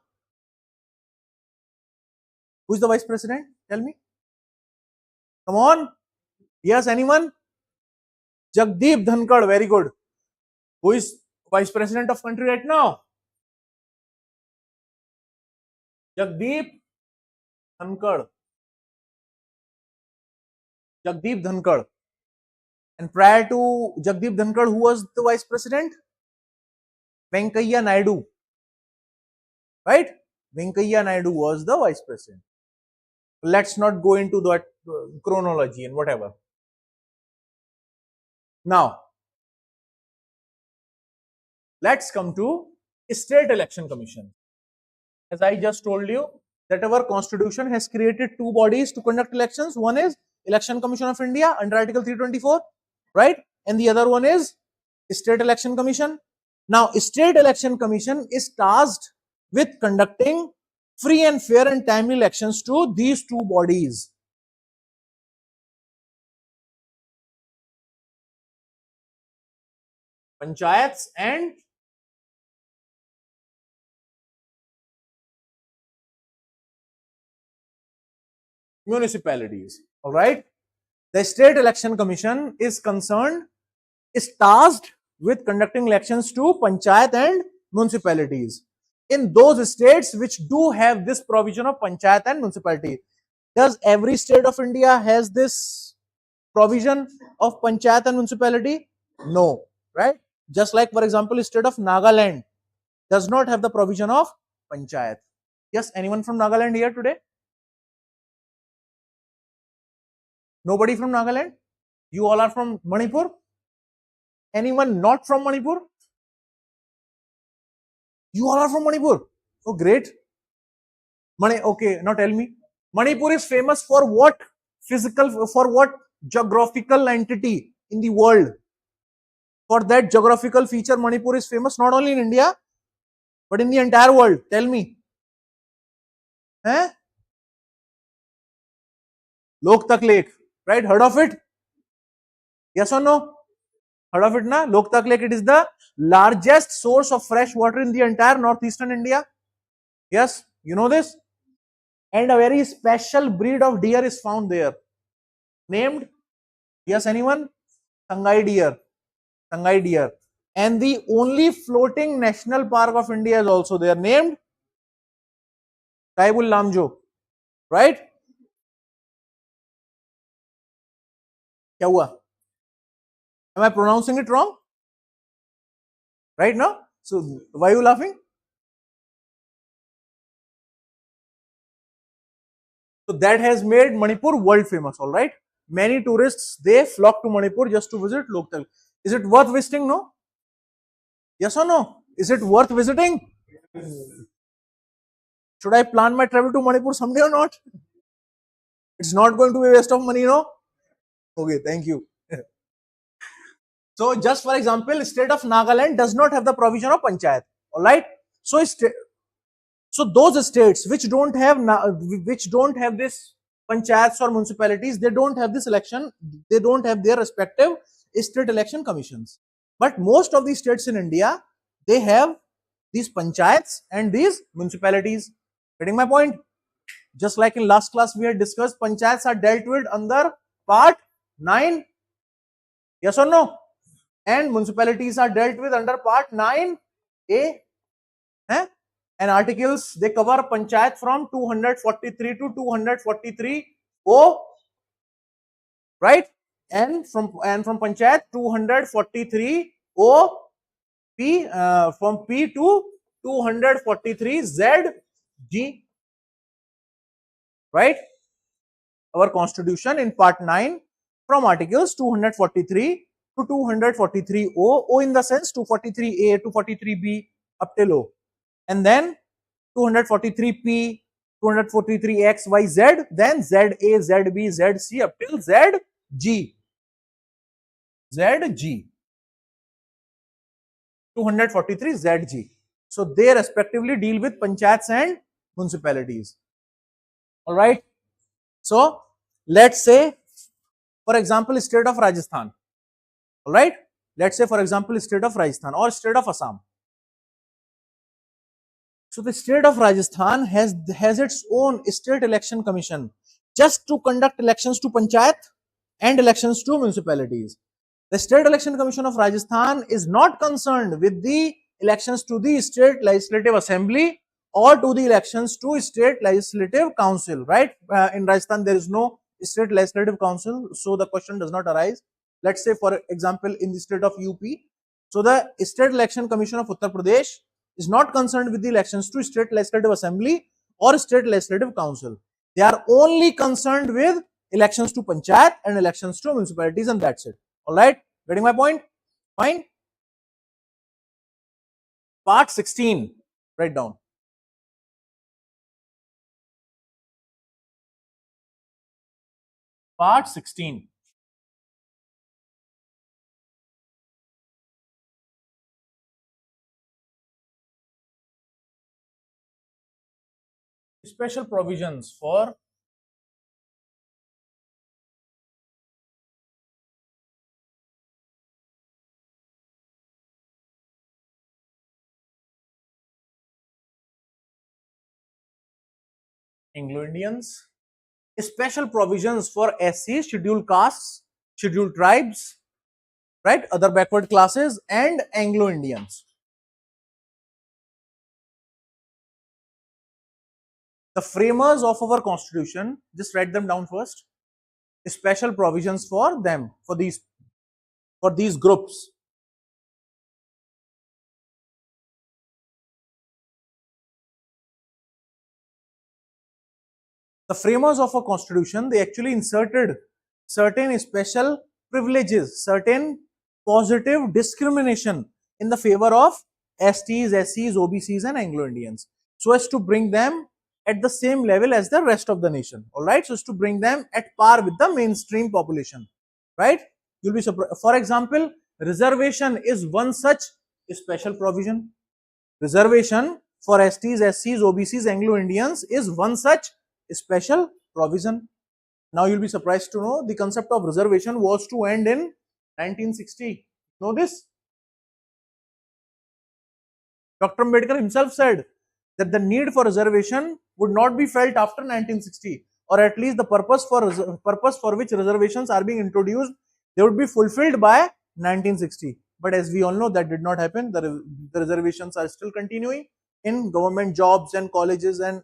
Speaker 2: Who is the vice president? Tell me. Come on. Yes, anyone? Jagdeep Dhankad. Very good. Who is vice president of country right now? Jagdeep Dhankad. Jagdeep Dhankad. And prior to Jagdeep Dhankad, who was the vice president? Venkaiah Naidu. Right? Venkaiah Naidu was the vice president. Let's not go into that chronology and whatever. Now, let's come to State Election Commission. As I just told you, that our constitution has created two bodies to conduct elections. One is Election Commission of India under Article 324, right? And the other one is State Election Commission. Now, State Election Commission is tasked with conducting free and fair and timely elections to these two bodies. Panchayats and municipalities. All right. The State Election Commission is tasked with conducting elections to panchayat and municipalities in those states which do have this provision of panchayat and municipality. Does every state of India has this provision of panchayat and municipality? No, right? Just like, for example, state of Nagaland does not have the provision of panchayat. Yes, anyone from Nagaland here today? Nobody from Nagaland? You all are from Manipur? Anyone not from Manipur? You all are from Manipur. Oh, great. Okay, now tell me. Manipur is famous for what geographical entity in the world? For that geographical feature, Manipur is famous not only in India, but in the entire world. Tell me. Loktak Lake, right? Heard of it? Yes or no? Heard of it, na? Loktak Lake, it is the largest source of fresh water in the entire northeastern India. Yes, you know this? And a very special breed of deer is found there. Named? Yes, anyone? Sangai deer. Sangai deer. And the only floating national park of India is also there. Named? Taibul Lamjo. Right? Kya hua? Am I pronouncing it wrong? Right now? So, why are you laughing? So, that has made Manipur world famous, alright? Many tourists, they flock to Manipur just to visit Loktak. Is it worth visiting, no? Yes or no? Is it worth visiting? Should I plan my travel to Manipur someday or not? It's not going to be a waste of money, no? Okay, thank you. So, just for example, state of Nagaland does not have the provision of panchayat, alright? So those states which don't have this panchayats or municipalities, they don't have this election, they don't have their respective state election commissions. But most of the states in India, they have these panchayats and these municipalities. Getting my point? Just like in last class we had discussed, panchayats are dealt with under part 9. Yes or no? And municipalities are dealt with under part 9A. Eh? And articles, they cover panchayat from 243 to 243O, right? And from panchayat 243O P, from P to 243ZG, right? Our constitution in part 9, from articles 243 to 243O, O in the sense 243A, 243B up till O, and then 243P, 243XYZ, then ZA, ZB, ZC up till ZG. ZG. 243 ZG. So they respectively deal with panchayats and municipalities. All right. So let's say, for example, state of Rajasthan. All right. Let's say, for example, state of Rajasthan or state of Assam. So the state of Rajasthan has its own state election commission just to conduct elections to panchayat and elections to municipalities. The State Election Commission of Rajasthan is not concerned with the elections to the State Legislative Assembly or to the elections to State Legislative Council, right? In Rajasthan, there is no State Legislative Council, so the question does not arise. Let's say, for example, in the state of UP, so the State Election Commission of Uttar Pradesh is not concerned with the elections to State Legislative Assembly or State Legislative Council. They are only concerned with elections to panchayat and elections to municipalities, and that's it. All right, getting my point? Fine. Part 16, write down. Part 16. Special provisions for Anglo-Indians, special provisions for SC, scheduled castes, scheduled tribes, right, other backward classes, and Anglo-Indians. The framers of our constitution, just write them down first. Special provisions for them, for these groups. The framers of a constitution, they actually inserted certain special privileges, certain positive discrimination in the favor of STs, SCs, OBCs, and Anglo-Indians, so as to bring them at the same level as the rest of the nation. All right, so as to bring them at par with the mainstream population. Right? You'll be surprised. For example, reservation is one such special provision. Reservation for STs, SCs, OBCs, Anglo-Indians is one such special provision. Now you'll be surprised to know the concept of reservation was to end in 1960. Know this? Dr. Ambedkar himself said that the need for reservation would not be felt after 1960, or at least the purpose for which reservations are being introduced, they would be fulfilled by 1960. But as we all know, that did not happen. The reservations are still continuing in government jobs and colleges and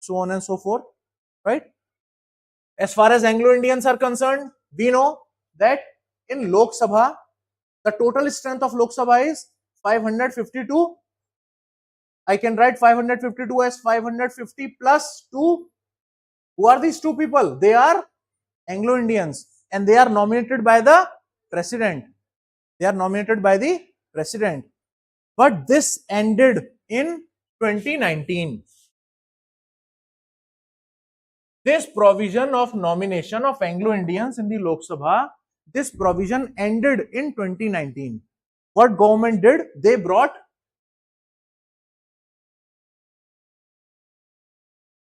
Speaker 2: so on and so forth, right? As far as Anglo-Indians are concerned, we know that in Lok Sabha, the total strength of Lok Sabha is 552. I can write 552 as 550 plus 2. Who are these two people? They are Anglo-Indians, and they are nominated by the president. They are nominated by the president. But this ended in 2019. This provision of nomination of Anglo-Indians in the Lok Sabha, this provision ended in 2019. What government did? They brought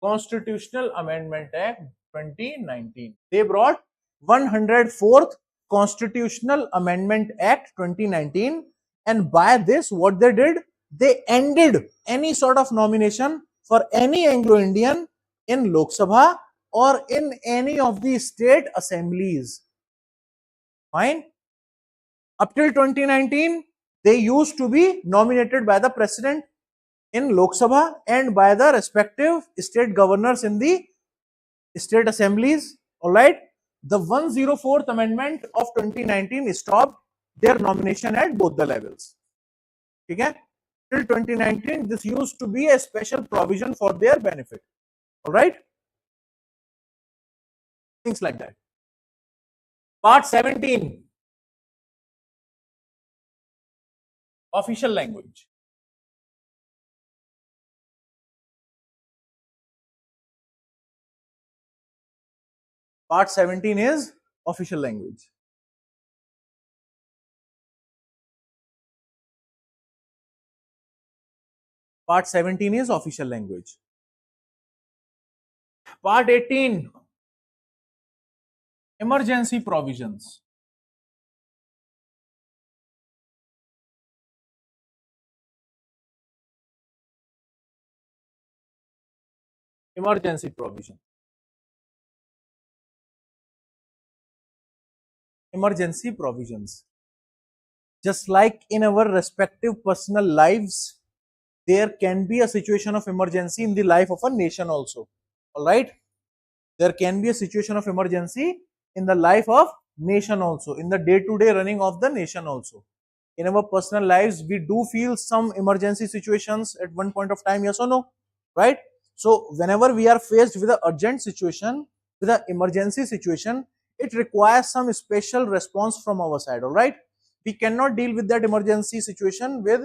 Speaker 2: Constitutional Amendment Act 2019. They brought 104th Constitutional Amendment Act 2019, and by this what they did, they ended any sort of nomination for any Anglo-Indian in Lok Sabha or in any of the state assemblies. Fine. Up till 2019, they used to be nominated by the president in Lok Sabha and by the respective state governors in the state assemblies. All right. The 104th Amendment of 2019 stopped their nomination at both the levels. Okay? Till 2019, this used to be a special provision for their benefit. All right. Things like that. Part 17, official language. Part 17 is official language. Part 17 is official language. Part 18, emergency provisions. Emergency provision. Emergency provisions. Just like in our respective personal lives, there can be a situation of emergency in the life of a nation also. All right. There can be a situation of emergency in the life of nation also, in the day-to-day running of the nation also. In our personal lives, we do feel some emergency situations at one point of time, yes or no, right? So whenever we are faced with an urgent situation, with an emergency situation, it requires some special response from our side. All right, we cannot deal with that emergency situation with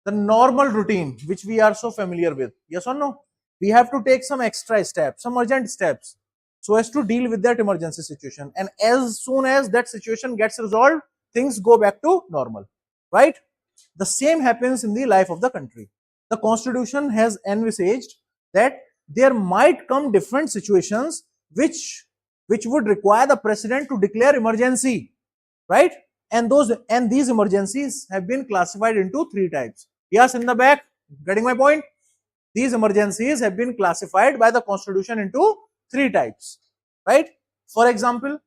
Speaker 2: the normal routine which we are so familiar with, yes or no. We have to take some extra steps, some urgent steps, so as to deal with that emergency situation, and as soon as that situation gets resolved, things go back to normal, right? The same happens in the life of the country. The constitution has envisaged that there might come different situations which would require the president to declare emergency, right? And these emergencies have been classified into three types. Yes, in the back, getting my point? These emergencies have been classified by the constitution into three types, right? For example,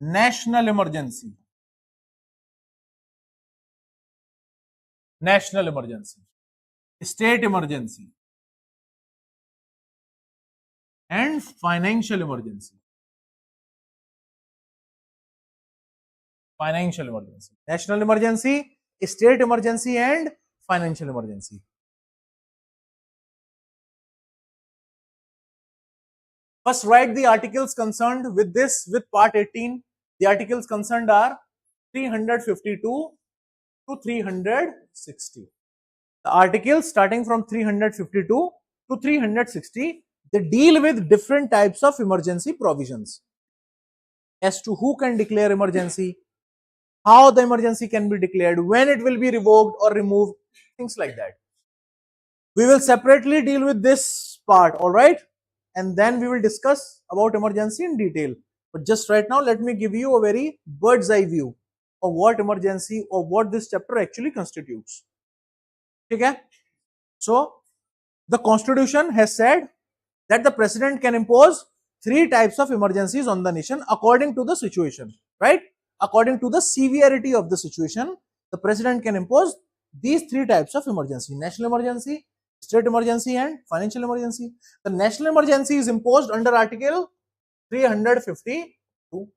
Speaker 2: national emergency, national emergency, state emergency, and financial emergency. Financial emergency, national emergency, state emergency, and financial emergency. First, write the articles concerned with this, with part 18. The articles concerned are 352 to 360. The articles starting from 352 to 360, they deal with different types of emergency provisions as to who can declare emergency, how the emergency can be declared, when it will be revoked or removed, things like that. We will separately deal with this part, all right? And then we will discuss about emergency in detail. But just right now, let me give you a very bird's eye view of what emergency or what this chapter actually constitutes. Okay? So, the constitution has said that the president can impose three types of emergencies on the nation according to the situation, right? According to the severity of the situation, the president can impose these three types of emergency: national emergency, state emergency, and financial emergency. The national emergency is imposed under Article 352.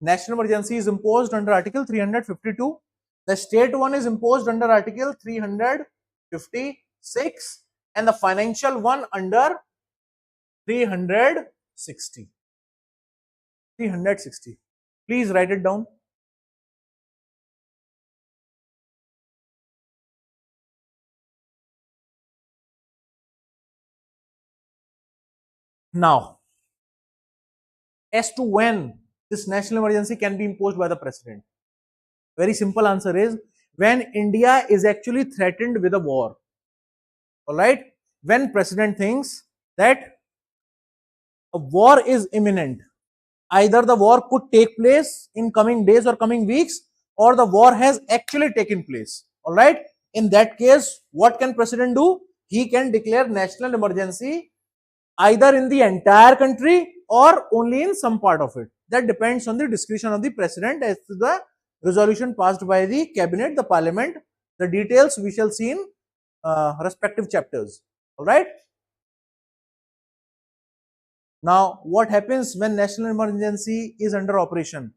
Speaker 2: National emergency is imposed under Article 352. The state one is imposed under Article 356, and the financial one under 360. 360. Please write it down. Now, as to when this national emergency can be imposed by the president, very simple answer is when India is actually threatened with a war. All right? when president thinks that a war is imminent. Either the war could take place in coming days or coming weeks, or the war has actually taken place. All right. In that case, what can president do? He can declare national emergency either in the entire country or only in some part of it. That depends on the discretion of the president as to the resolution passed by the cabinet, the parliament. The details we shall see in respective chapters. All right. Now, what happens when national emergency is under operation?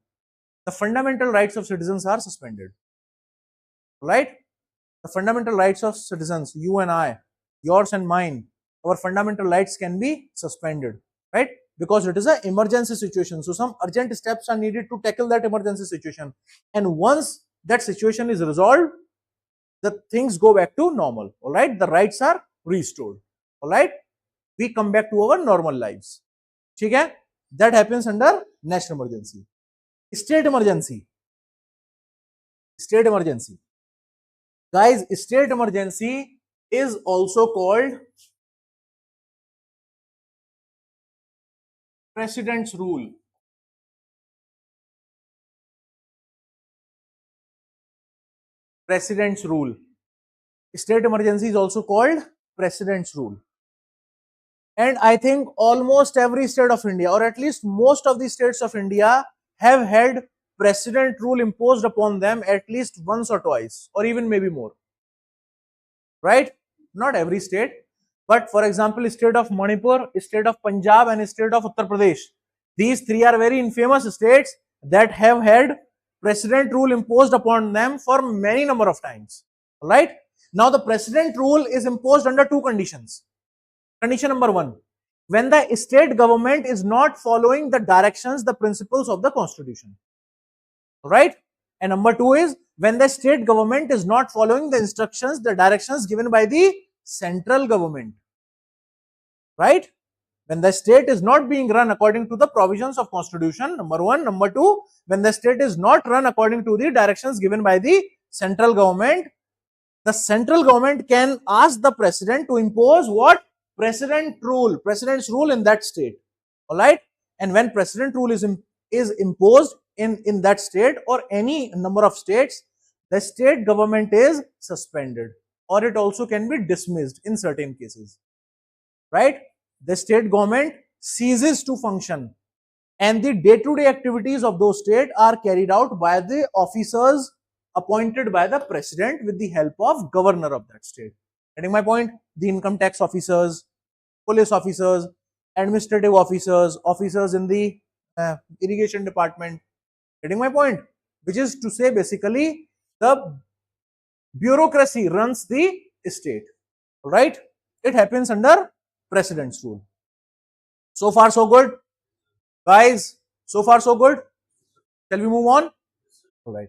Speaker 2: The fundamental rights of citizens are suspended. Right? The fundamental rights of citizens, you and I, yours and mine, our fundamental rights can be suspended. Right? Because it is an emergency situation. So, some urgent steps are needed to tackle that emergency situation. And once that situation is resolved, the things go back to normal. All right? The rights are restored. All right? We come back to our normal lives. ठीक है? That happens under national emergency. State emergency. State emergency. Guys, state emergency is also called president's rule. President's rule. State emergency is also called president's rule. And I think almost every state of India, or at least most of the states of India, have had president rule imposed upon them at least once or twice, or even maybe more. Right? Not every state, but for example, state of Manipur, state of Punjab, and state of Uttar Pradesh. These three are very infamous states that have had president rule imposed upon them for many number of times. Right? Now, the president rule is imposed under two conditions. Condition number one, when the state government is not following the directions, the principles of the constitution. Right? And number two is when the state government is not following the instructions, the directions given by the central government. Right? When the state is not being run according to the provisions of constitution, number one. Number two, when the state is not run according to the directions given by the central government, the central government can ask the president to impose what? President's rule in that state. All right. And when president rule is imposed in that state or any number of states, the state government is suspended, or it also can be dismissed in certain cases. Right? The state government ceases to function, and the day-to-day activities of those states are carried out by the officers appointed by the president with the help of governor of that state. Getting my point? The income tax officers, police officers, administrative officers, officers in the irrigation department. Getting my point? Which is to say, basically, the bureaucracy runs the state. Right? It happens under president's rule. So far, so good. Guys, so far, so good. Shall we move on? All right.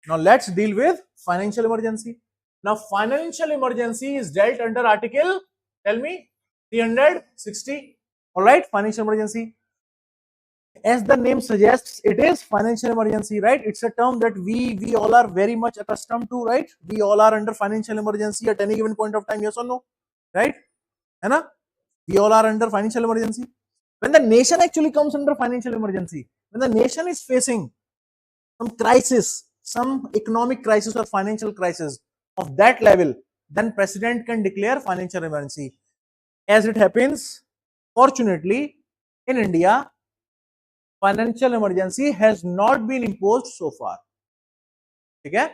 Speaker 2: Now, let's deal with financial emergency. Now, financial emergency is dealt under Article, tell me, 360. All right, financial emergency. As the name suggests, it is financial emergency, right? It's a term that we all are very much accustomed to, right? We all are under financial emergency at any given point of time, yes or no? Right? Anna? We all are under financial emergency. When the nation actually comes under financial emergency, when the nation is facing some crisis, some economic crisis or financial crisis of that level, then president can declare financial emergency. As it happens, fortunately, in India, financial emergency has not been imposed so far. Okay?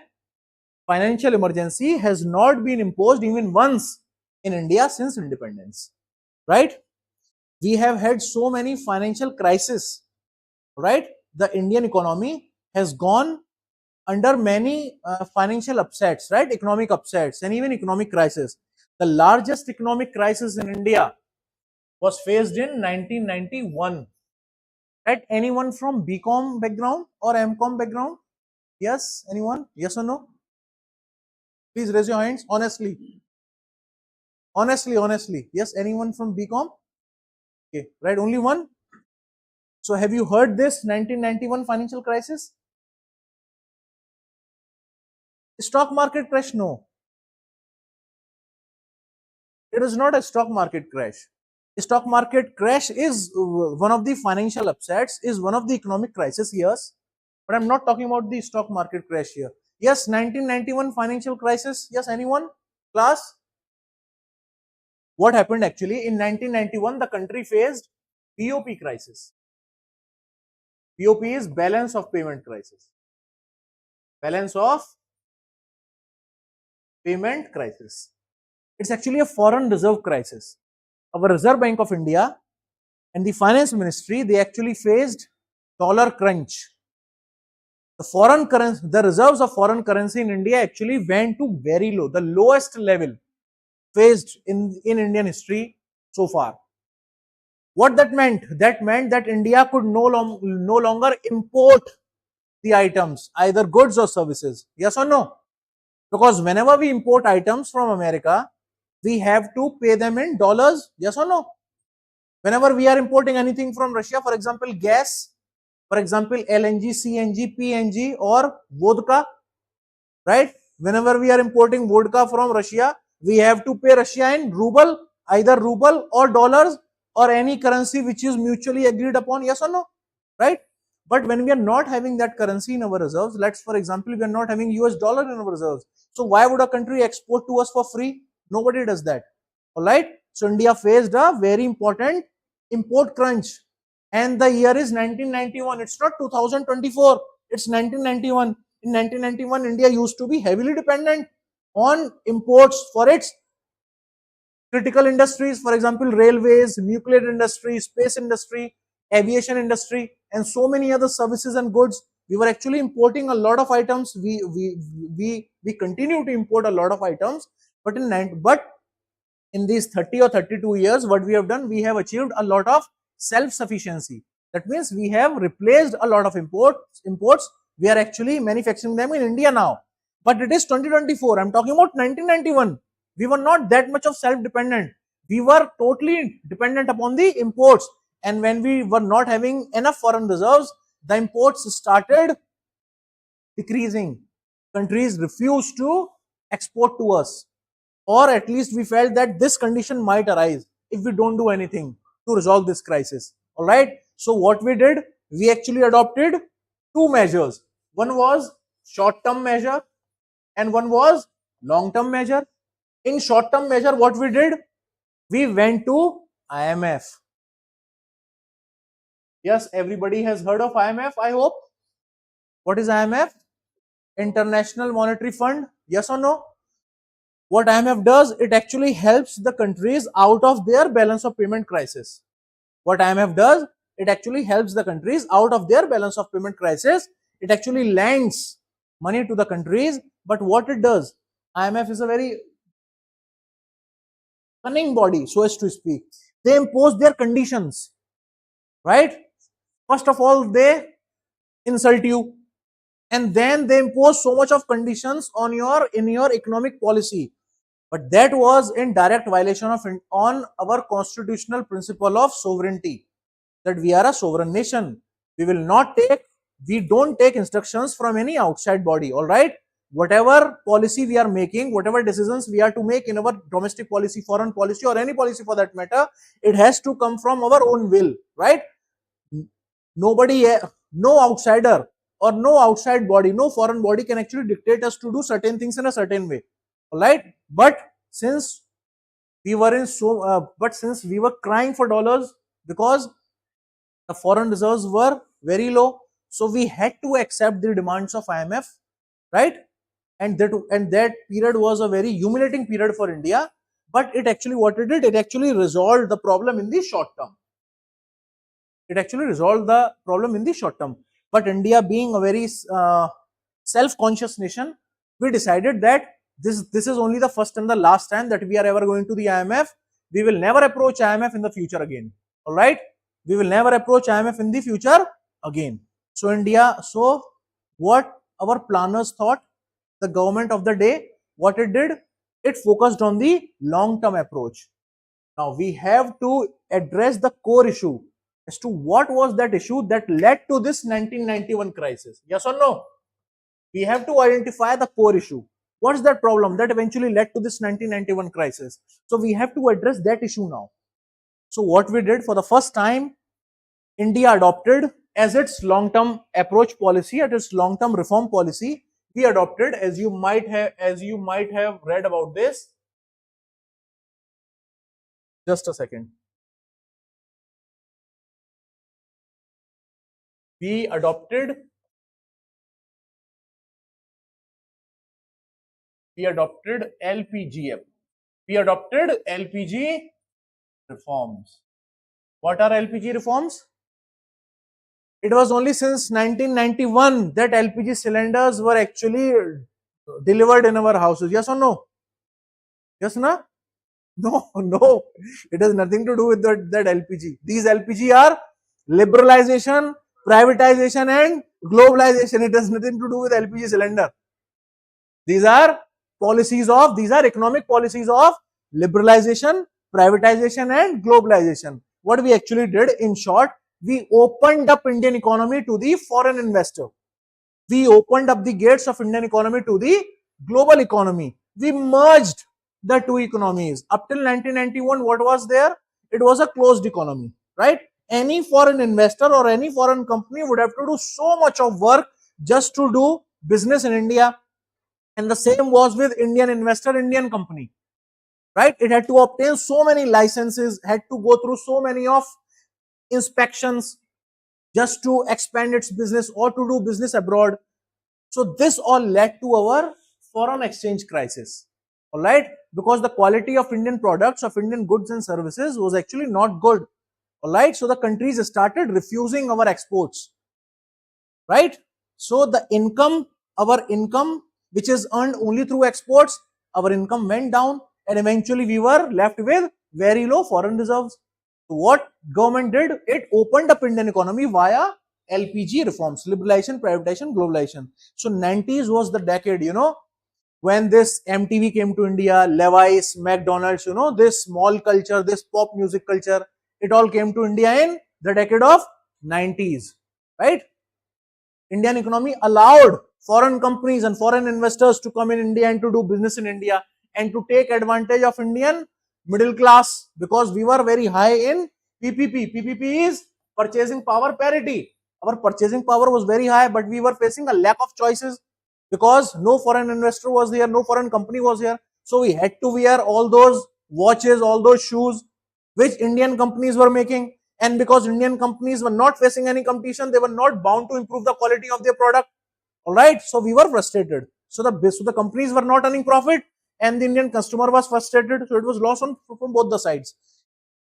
Speaker 2: Financial emergency has not been imposed even once in India since independence. Right? We have had so many financial crises. Right? The Indian economy has gone under many financial upsets, right? Economic upsets and even economic crisis. The largest economic crisis in India was faced in 1991. Right? Anyone from BCom background or MCom background? Yes? Anyone? Yes or no? Please raise your hands honestly. Honestly. Yes, anyone from BCom? Okay, right, only one. So have you heard this 1991 financial crisis? Stock market crash? No. It is not a stock market crash. Stock market crash is one of the financial upsets, is one of the economic crisis, yes. But I'm not talking about the stock market crash here. Yes, 1991 financial crisis. Yes, anyone? Class? What happened actually? In 1991, the country faced BOP crisis. BOP is balance of payment crisis. Balance of payment crisis. It's actually a foreign reserve crisis. Our Reserve Bank of India and the Finance Ministry, they actually faced dollar crunch. The foreign currency, the reserves of foreign currency in India actually went to very low, the lowest level faced in Indian history so far. What that meant? That meant that India could no longer import the items, either goods or services. Yes or no? Because whenever we import items from America, we have to pay them in dollars. Yes or no? Whenever we are importing anything from Russia, for example, gas, for example, LNG, CNG, PNG, or vodka, right? Whenever we are importing vodka from Russia, we have to pay Russia in ruble, either ruble or dollars or any currency which is mutually agreed upon. Yes or no? Right? But when we are not having that currency in our reserves, let's for example, we are not having US dollar in our reserves. So why would a country export to us for free? Nobody does that. All right. So India faced a very important import crunch, and the year is 1991. It's not 2024. It's 1991. In 1991, India used to be heavily dependent on imports for its critical industries, for example, railways, nuclear industry, space industry, aviation industry, and so many other services and goods. We were actually importing a lot of items. We continue to import a lot of items, but in these 30 or 32 years, what we have done, we have achieved a lot of self-sufficiency. That means we have replaced a lot of imports. We are actually manufacturing them in India now. But it is 2024. I'm talking about 1991. We were not that much of self-dependent. We were totally dependent upon the imports. And when we were not having enough foreign reserves, the imports started decreasing. Countries refused to export to us, or at least we felt that this condition might arise if we don't do anything to resolve this crisis. All right. So what we did, we actually adopted two measures. One was short-term measure and one was long-term measure. In short-term measure, what we did, we went to IMF. Yes, everybody has heard of IMF, I hope. What is IMF? International Monetary Fund. Yes or no? What IMF does, it actually helps the countries out of their balance of payment crisis. What IMF does, it actually helps the countries out of their balance of payment crisis. It actually lends money to the countries. But what it does, IMF is a very cunning body, so as to speak. They impose their conditions, right? First of all, they insult you, and then they impose so much of conditions on your economic policy. But that was in direct violation of on our constitutional principle of sovereignty, that we are a sovereign nation. We don't take instructions from any outside body. All right. Whatever policy we are making, whatever decisions we are to make in our domestic policy, foreign policy, or any policy for that matter, it has to come from our own will, right? Nobody, no outsider or no outside body, no foreign body can actually dictate us to do certain things in a certain way. All right. But since since we were crying for dollars because the foreign reserves were very low, so we had to accept the demands of IMF, right? And that period was a very humiliating period for India. But it actually, what it did, it actually resolved the problem in the short term. It actually resolved the problem in the short term. But India, being a very self-conscious nation, we decided that this is only the first and the last time that we are ever going to the IMF. We will never approach IMF in the future again. All right, we will never approach IMF in the future again. So what our planners thought, the government of the day, what it did, it focused on the long-term approach. Now we have to address the core issue as to what was that issue that led to this 1991 crisis. Yes or no? We have to identify the core issue. What's that problem that eventually led to this 1991 crisis? So we have to address that issue now. So what we did, for the first time, India adopted as its long-term approach policy, as its long-term reform policy, we adopted, as you might have read about this. Just a second. We adopted LPGF. We adopted LPG reforms. What are LPG reforms? It was only since 1991 that LPG cylinders were actually delivered in our houses. Yes or no? Yes, no? No, no. It has nothing to do with that LPG. These LPG are liberalization, privatization, and globalization. It has nothing to do with LPG cylinder. These are these are economic policies of liberalization, privatization, and globalization. What we actually did, in short, we opened up Indian economy to the foreign investor. We opened up the gates of Indian economy to the global economy. We merged the two economies. Up till 1991, what was there? It was a closed economy, right? Any foreign investor or any foreign company would have to do so much of work just to do business in India. And the same was with Indian investor, Indian company, right? It had to obtain so many licenses, had to go through so many of inspections just to expand its business or to do business abroad. So this all led to our foreign exchange crisis, all right? Because the quality of Indian products, of Indian goods and services was actually not good, all right? So the countries started refusing our exports, right? So the income, our income, which is earned only through exports, our income went down, and eventually we were left with very low foreign reserves. So what government did? It opened up Indian economy via LPG reforms, liberalization, privatization, globalization. So 90s was the decade, when this MTV came to India, Levi's, McDonald's, this mall culture, this pop music culture, it all came to India in the decade of 90s, right? Indian economy allowed foreign companies and foreign investors to come in India and to do business in India and to take advantage of Indian middle class, because we were very high in PPP. PPP is purchasing power parity. Our purchasing power was very high, but we were facing a lack of choices because no foreign investor was here, no foreign company was here. So we had to wear all those watches, all those shoes which Indian companies were making. And because Indian companies were not facing any competition, they were not bound to improve the quality of their product. All right. So we were frustrated. So the companies were not earning profit and the Indian customer was frustrated. So it was loss from both the sides.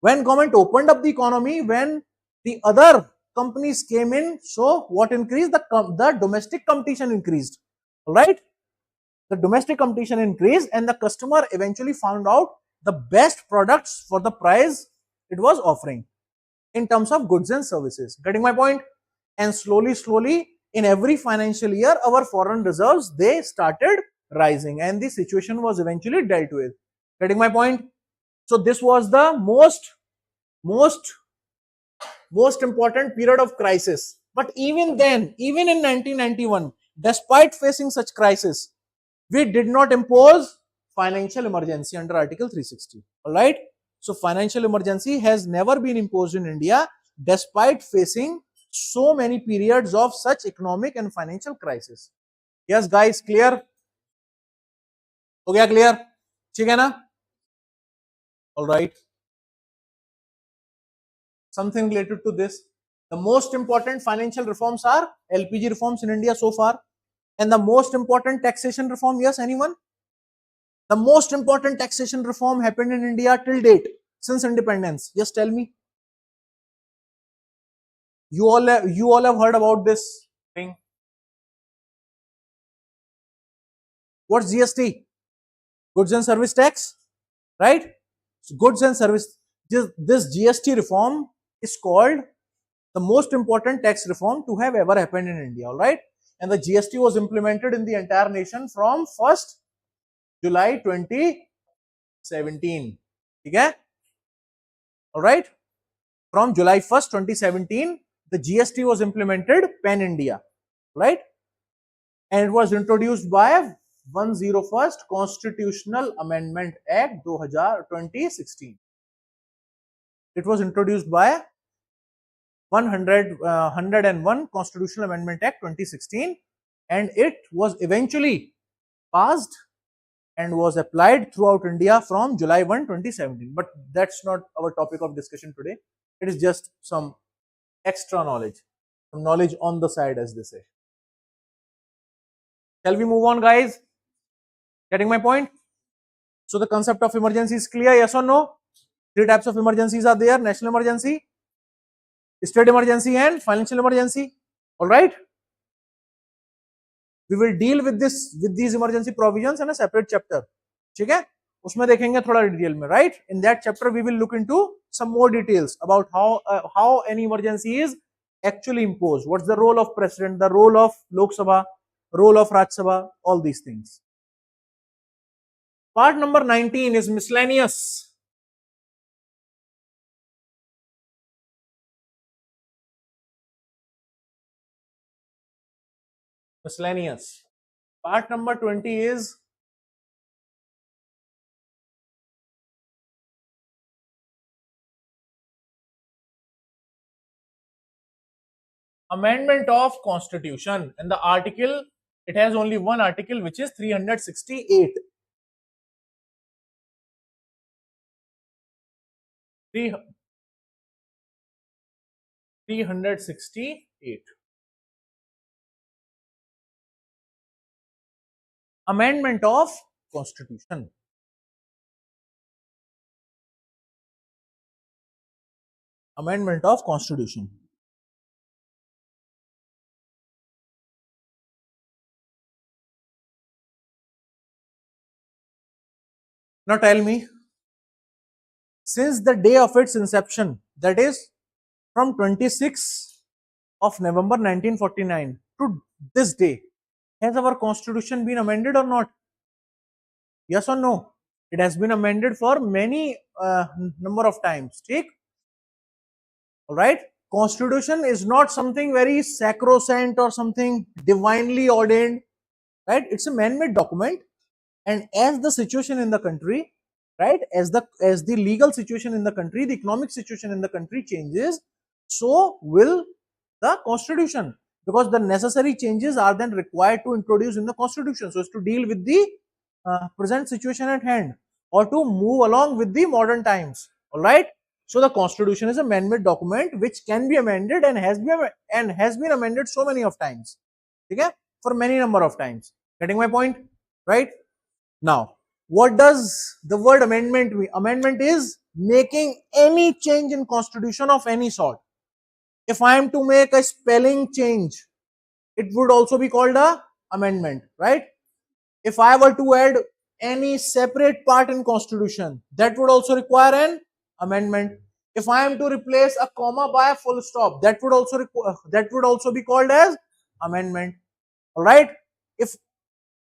Speaker 2: When government opened up the economy, when the other companies came in, so what increased? The domestic competition increased. All right. The domestic competition increased and the customer eventually found out the best products for the price it was offering in terms of goods and services. Getting my point? And slowly, in every financial year, our foreign reserves, they started rising and the situation was eventually dealt with. Getting my point? So this was the most important period of crisis. But even then, even in 1991, despite facing such crisis, we did not impose financial emergency under Article 360. All right. So financial emergency has never been imposed in India despite facing so many periods of such economic and financial crisis. Yes, guys, clear? हो गया clear? ठीक है ना? All right. Something related to this. The most important financial reforms are LPG reforms in India so far. And the most important taxation reform, yes, anyone? The most important taxation reform happened in India till date, since independence. Just tell me. You all have heard about this thing. What's GST? Goods and service tax, right? So goods and service. This GST reform is called the most important tax reform to have ever happened in India. All right, and the GST was implemented in the entire nation from 1st July 2017. Okay? All right. From July 1st, 2017, the GST was implemented pan India, right? And it was introduced by 101st Constitutional Amendment Act 2016. It was introduced by 101 Constitutional Amendment Act 2016, and it was eventually passed and was applied throughout India from July 1, 2017. But that's not our topic of discussion today. It is just some extra knowledge, some knowledge on the side, as they say. Shall we move on, guys? Getting my point? So the concept of emergency is clear, yes or no? Three types of emergencies are there: national emergency, state emergency, and financial emergency. All right? We will deal with these emergency provisions in a separate chapter. ठीक है? उसमें देखेंगे थोड़ा detail में, right? In that chapter, we will look into some more details about how an emergency is actually imposed. What's the role of president, the role of Lok Sabha, role of Rajya Sabha, all these things. Part number 19 is miscellaneous. Miscellaneous. Part number 20 is amendment of constitution, and the article, it has only one article, which is 368. 368. Amendment of constitution. Amendment of constitution. Now tell me, since the day of its inception, that is from 26th of November 1949 to this day, has our constitution been amended or not? Yes or no? It has been amended for many number of times. Take, all right. Constitution is not something very sacrosanct or something divinely ordained, right? It's a man-made document, and as the situation in the country, right, as the legal situation in the country, the economic situation in the country changes, so will the constitution, because the necessary changes are then required to introduce in the constitution so as to deal with the present situation at hand, or to move along with the modern times. All right. So the constitution is a man-made document which can be amended and has been amended so many of times. Okay, for many number of times. Getting my point, right? Now, what does the word amendment mean? Amendment is making any change in constitution of any sort. If I am to make a spelling change, it would also be called a amendment, right? If I were to add any separate part in constitution, that would also require an amendment. If I am to replace a comma by a full stop, that would also be called as amendment. All right. If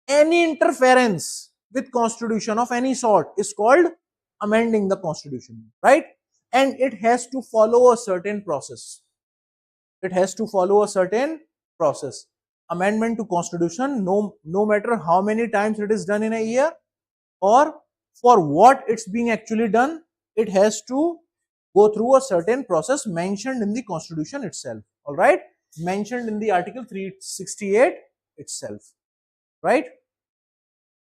Speaker 2: any interference with constitution of any sort is called amending the constitution, right? And it has to follow a certain process. It has to follow a certain process. Amendment to constitution, no matter how many times it is done in a year or for what it's being actually done, it has to go through a certain process mentioned in the constitution itself. All right, mentioned in the article 368 itself, right?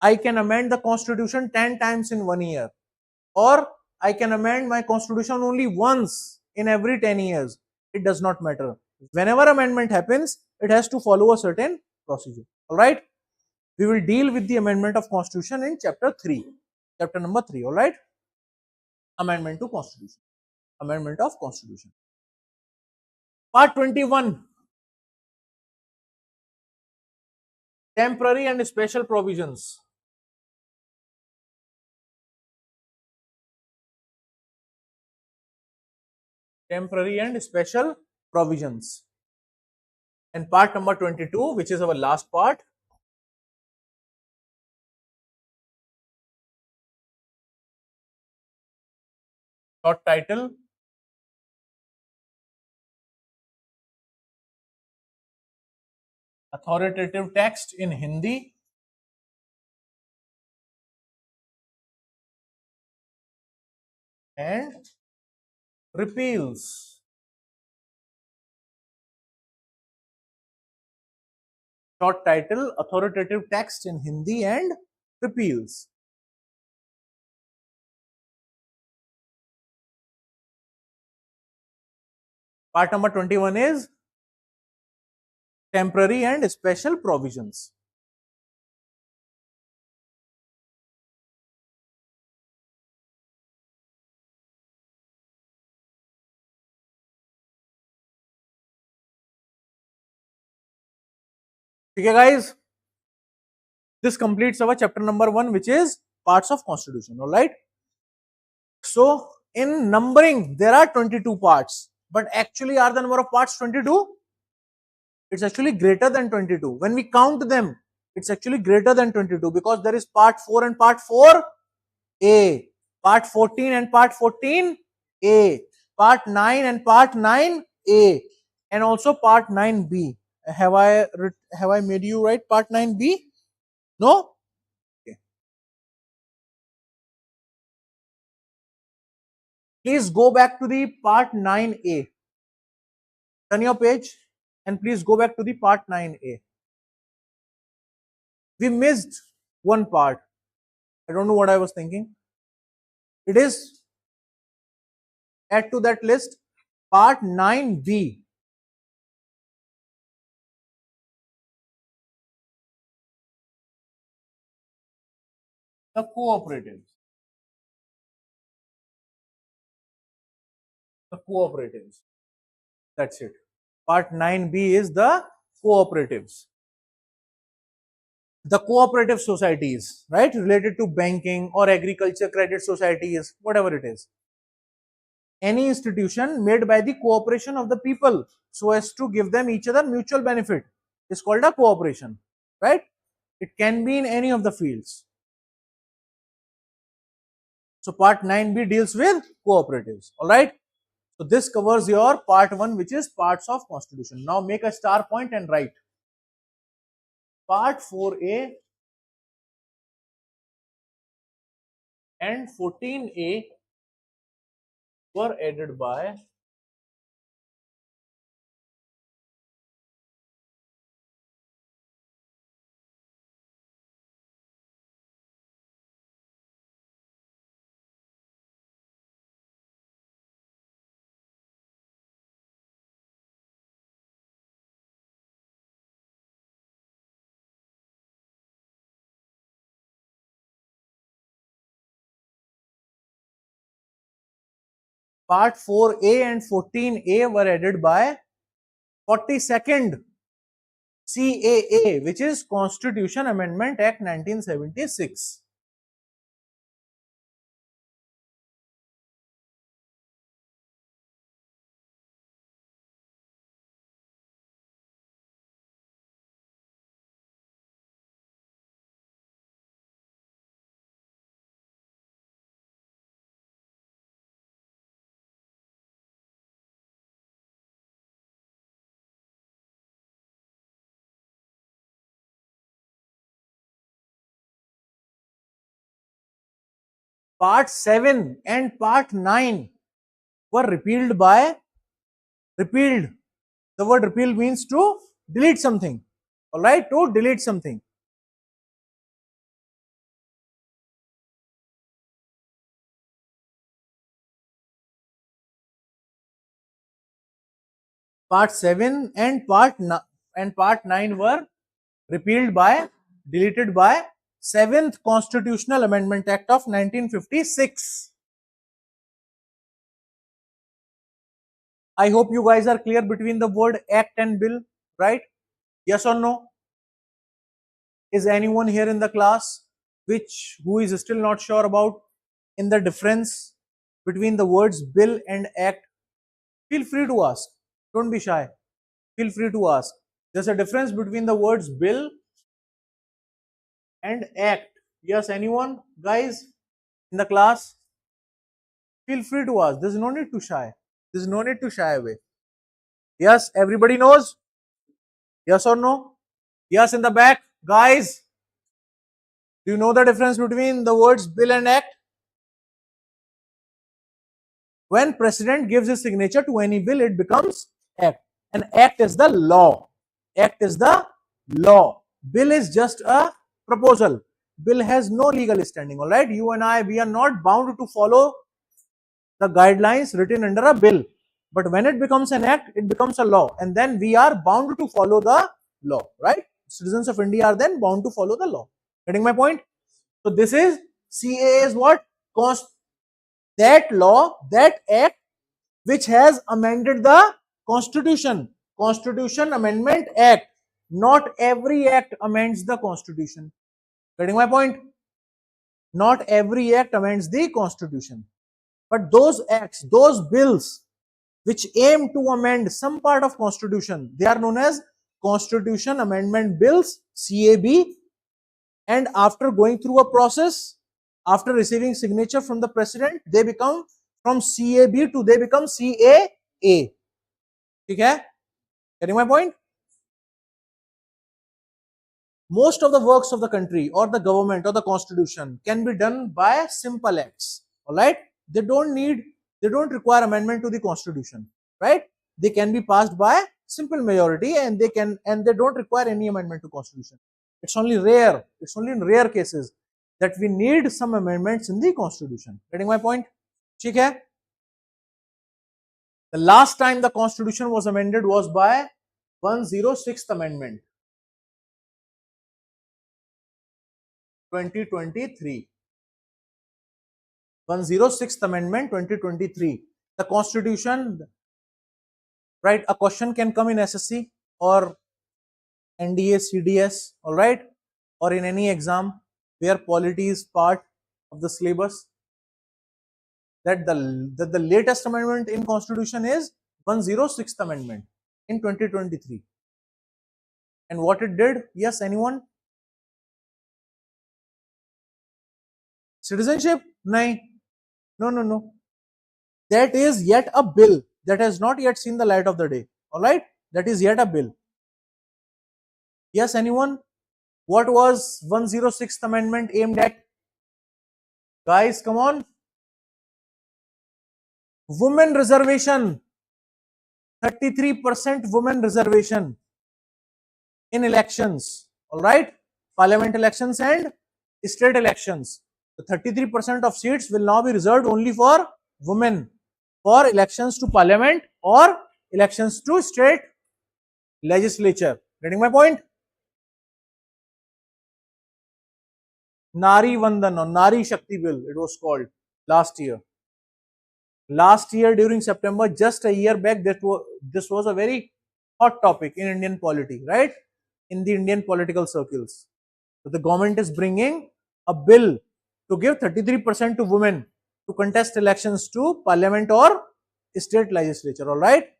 Speaker 2: I can amend the constitution 10 times in 1 year, or I can amend my constitution only once in every 10 years. It does not matter. Whenever amendment happens, it has to follow a certain procedure. All right. We will deal with the amendment of constitution in chapter 3. Chapter number 3. All right. Amendment to constitution. Amendment of constitution. Part 21. Temporary and special provisions. Temporary and special provisions. And part number 22, which is our last part. Short title. Authoritative text in Hindi. and repeals. Short title, authoritative text in Hindi and repeals. Part number 21 is temporary and special provisions. Okay, guys, this completes our chapter number 1, which is parts of constitution. All right. So in numbering, there are 22 parts, but actually are the number of parts 22? It's actually greater than 22. When we count them, it's actually greater than 22 because there is part 4 and part 4A, part 14 and part 14A, part 9 and part 9A, and also part 9B. Have I made you write part 9B? No? Okay. Please go back to the part 9A. Turn your page and please go back to the part 9A. We missed one part. I don't know what I was thinking. It is, add to that list, part 9B. The cooperatives. The cooperatives. That's it. Part 9B is the cooperatives. The cooperative societies, right, related to banking or agriculture credit societies, whatever it is. Any institution made by the cooperation of the people so as to give them each other mutual benefit is called a cooperation, right? It can be in any of the fields. So part 9B deals with cooperatives, all right? So this covers your part 1, which is parts of constitution. Now make a star point and write. Part 4A and 14A were added by part 4A and 14A were added by 42nd CAA, which is Constitution Amendment Act 1976. Part 7 and Part 9 were repealed. The word repeal means to delete something. All right, to delete something. Part 7 and Part 9 were deleted by 7th Constitutional Amendment Act of 1956. I hope you guys are clear between the word act and bill, right? Yes or no? Is anyone here in the class who is still not sure about in the difference between the words bill and act? Feel free to ask. Don't be shy. Feel free to ask. There's a difference between the words bill and act. Yes, anyone? Guys in the class? Feel free to ask. There's no need to shy. There's no need to shy away. Yes, everybody knows? Yes or no? Yes, in the back. Guys, do you know the difference between the words bill and act? When president gives his signature to any bill, it becomes act. An act is the law. Act is the law. Bill is just a proposal. Bill has no legal standing. All right, you and I, we are not bound to follow the guidelines written under a bill. But when it becomes an act, it becomes a law, and then we are bound to follow the law. Right? Citizens of India are then bound to follow the law. Getting my point? So this is CAA is what? That law, that act which has amended the Constitution. Constitution Amendment Act. Not every act amends the Constitution. Getting my point? Not every act amends the Constitution. But those acts, those bills which aim to amend some part of Constitution, they are known as Constitution Amendment Bills, CAB. And after going through a process, after receiving signature from the president, they become from CAB to they become CAA. Okay? Getting my point? Most of the works of the country or the government or the constitution can be done by simple acts. All right? They don't require amendment to the constitution. Right? They can be passed by simple majority, and they don't require any amendment to constitution. It's only in rare cases that we need some amendments in the constitution. Getting my point? Okay? The last time the constitution was amended was by 106th amendment, 2023. 106th amendment, 2023. The constitution, right? A question can come in SSC or NDA, CDS, all right, or in any exam where polity is part of the syllabus. That the latest amendment in constitution is 106th amendment in 2023. And what it did? Yes, anyone? Citizenship? No. That is yet a bill that has not yet seen the light of the day. All right, that is yet a bill. Yes, anyone? What was 106th amendment aimed at? Guys, come on. Women reservation. 33% women reservation in elections. All right, parliament elections and state elections. The 33% of seats will now be reserved only for women for elections to parliament or elections to state legislature. Getting my point? Nari Vandan or Nari Shakti Bill, it was called last year. Last year during September, just a year back, this was a very hot topic in Indian polity, right? In the Indian political circles. So the government is bringing a bill to give 33% to women to contest elections to parliament or state legislature, all right?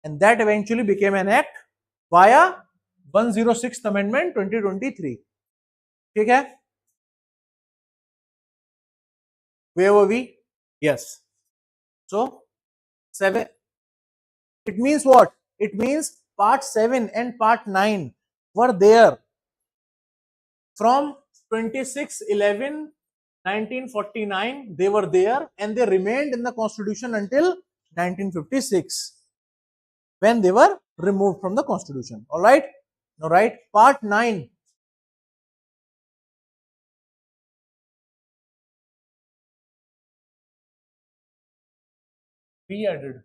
Speaker 2: And that eventually became an act via 106th Amendment 2023. Okay? Where were we? Yes. So, 7. It means what? It means part 7 and part 9 were there from 26/11/1949. They were there and they remained in the constitution until 1956 when they were removed from the constitution. All right? Now, right? Part 9. Be added.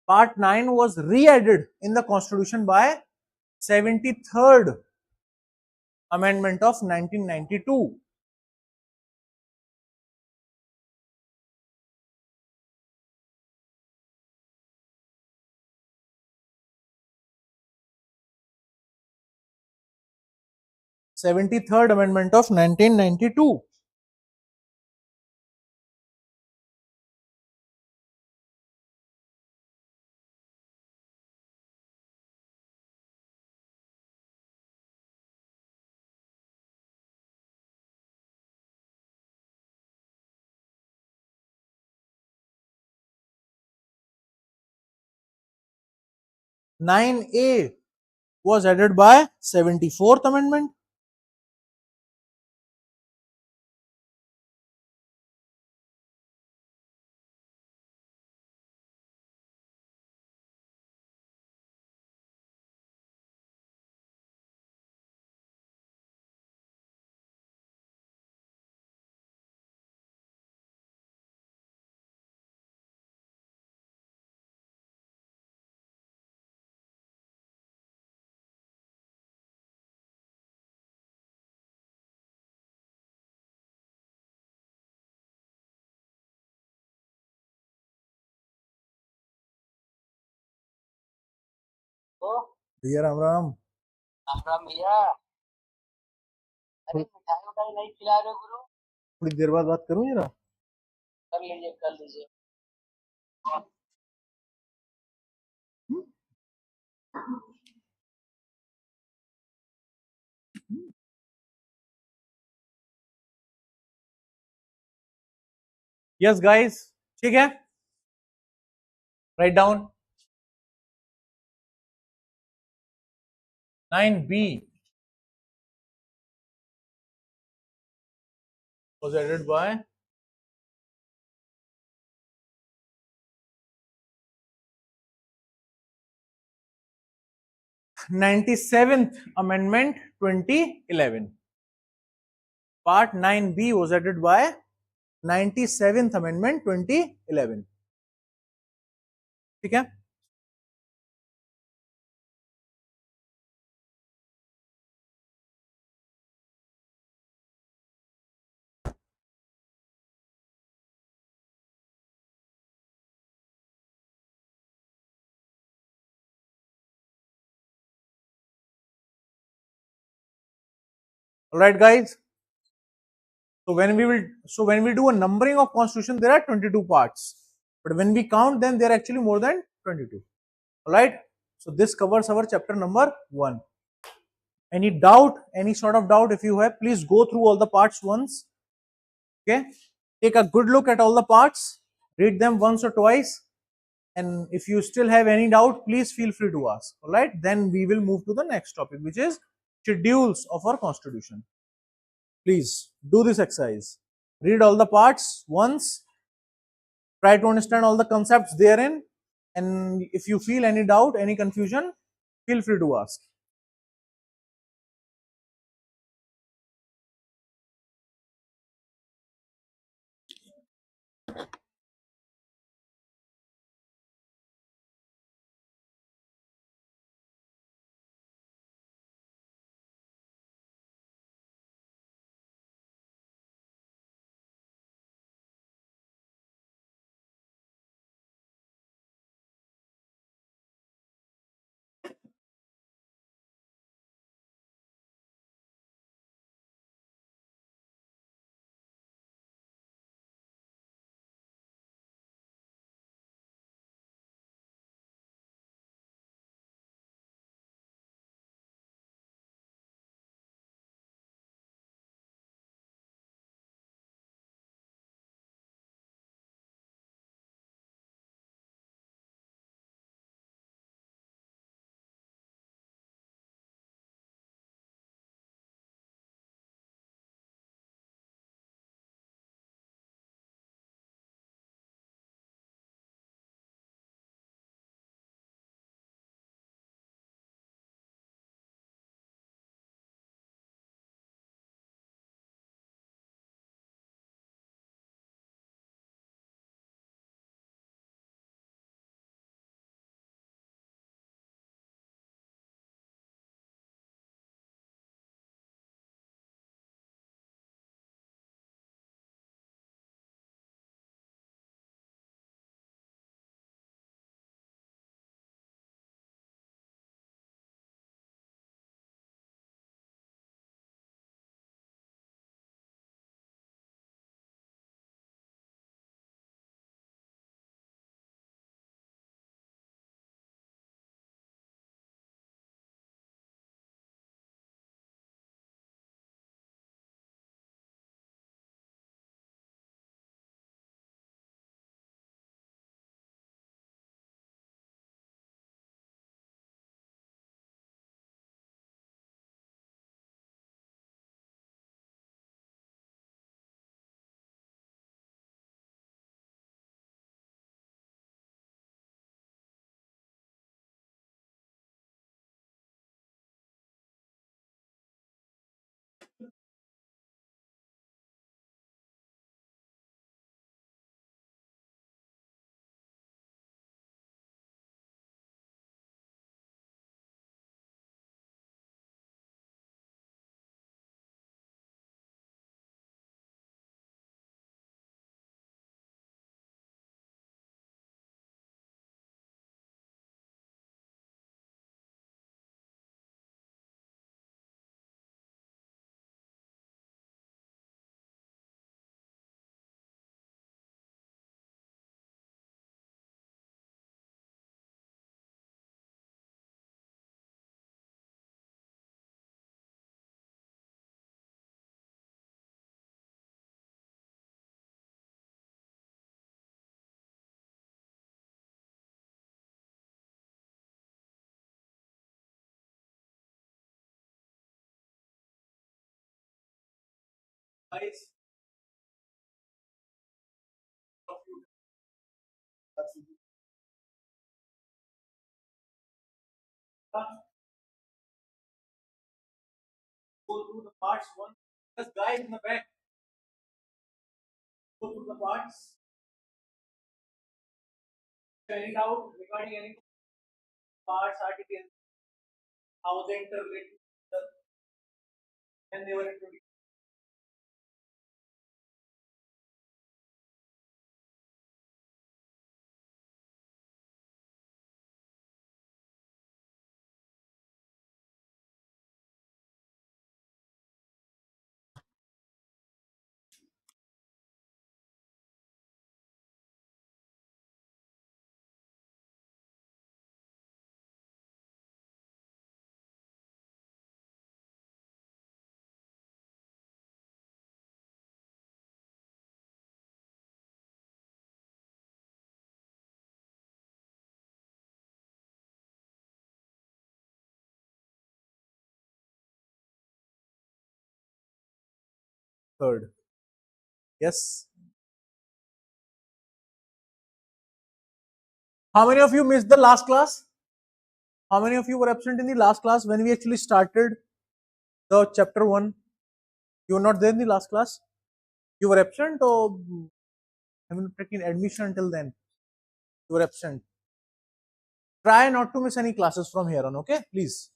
Speaker 2: Part 9 was re-added in the constitution by 73rd Amendment of 1992. 73rd Amendment of 1992. Nine A was added by 74th Amendment. भैया राम राम। राम राम भैया। अरे मिठाई उठाई नहीं खिला रहे गुरु। थोड़ी देर बाद बात करूं जरा। कर लीजिए कर लीजिए। यस गाइस, ठीक है, write down 9B was added by 97th Amendment 2011. Part 9B was added by 97th Amendment 2011. ठीक है। Alright guys, so when we do a numbering of constitution, there are 22 parts, but when we count them, there are actually more than 22. Alright, so this covers our chapter number 1. Any doubt, any sort of doubt, if you have, please go through all the parts once. Okay, take a good look at all the parts, read them once or twice, and if you still have any doubt, please feel free to ask. All right, then we will move to the next topic, which is schedules of our constitution. Please do this exercise, read all the parts once, try to understand all the concepts therein, and if you feel any doubt, any confusion, feel free to ask. Guys, go through the parts one. Just guys in the back, go through the parts. Any doubt regarding any parts, articles, how they interrelate to each other, and they were introduced. Third. Yes. How many of you missed the last class? How many of you were absent in the last class when we actually started the chapter 1? You were not there in the last class? You were absent or haven't taken admission until then? You were absent. Try not to miss any classes from here on, okay? Please.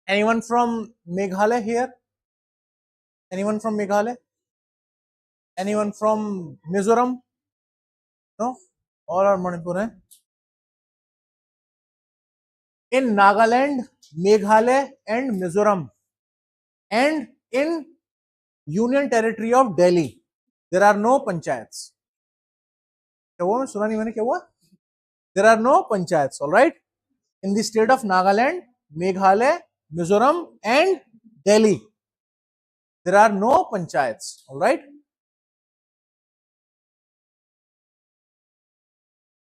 Speaker 2: Anyone from Meghalaya here? Anyone from Meghalaya? Anyone from Mizoram? No? All are Manipur, eh? In Nagaland, Meghalaya and Mizoram, and in Union Territory of Delhi, there are no panchayats. क्या हुआ? मैं सुना नहीं मैंने क्या हुआ? There are no panchayats, all right? In the state of Nagaland, Meghalaya, Mizoram, and Delhi, there are no panchayats, all right?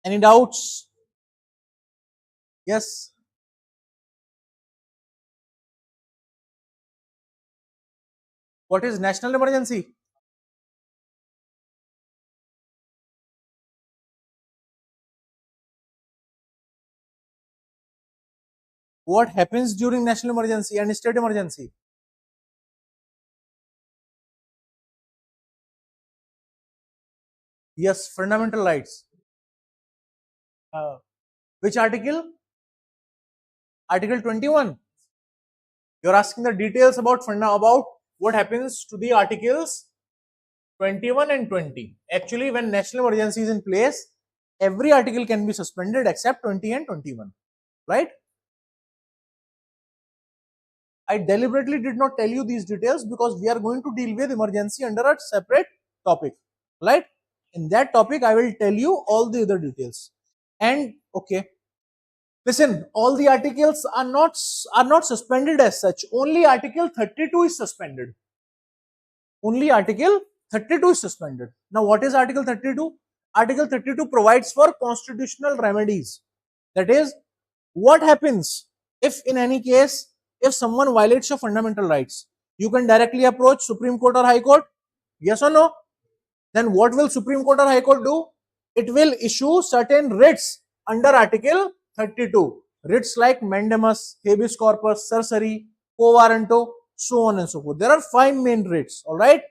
Speaker 2: Any doubts? Yes. What is national emergency? What happens during national emergency and state emergency? Yes, fundamental rights. Which article? Article 21. You're asking the details about what happens to the articles 21 and 20. Actually, when national emergency is in place, every article can be suspended except 20 and 21. Right? I deliberately did not tell you these details because we are going to deal with emergency under a separate topic. Right? In that topic, I will tell you all the other details. And okay, listen, all the articles are not suspended as such. Only Article 32 is suspended. Only Article 32 is suspended. Now, what is Article 32? Article 32 provides for constitutional remedies. That is, what happens if in any case, if someone violates your fundamental rights, you can directly approach Supreme Court or High Court. Yes or no? Then what will Supreme Court or High Court do? it will issue certain writs under Article 32. Writs like mandamus, habeas corpus, certiorari, quo warranto, so on and so forth. There are 5 main writs, all right?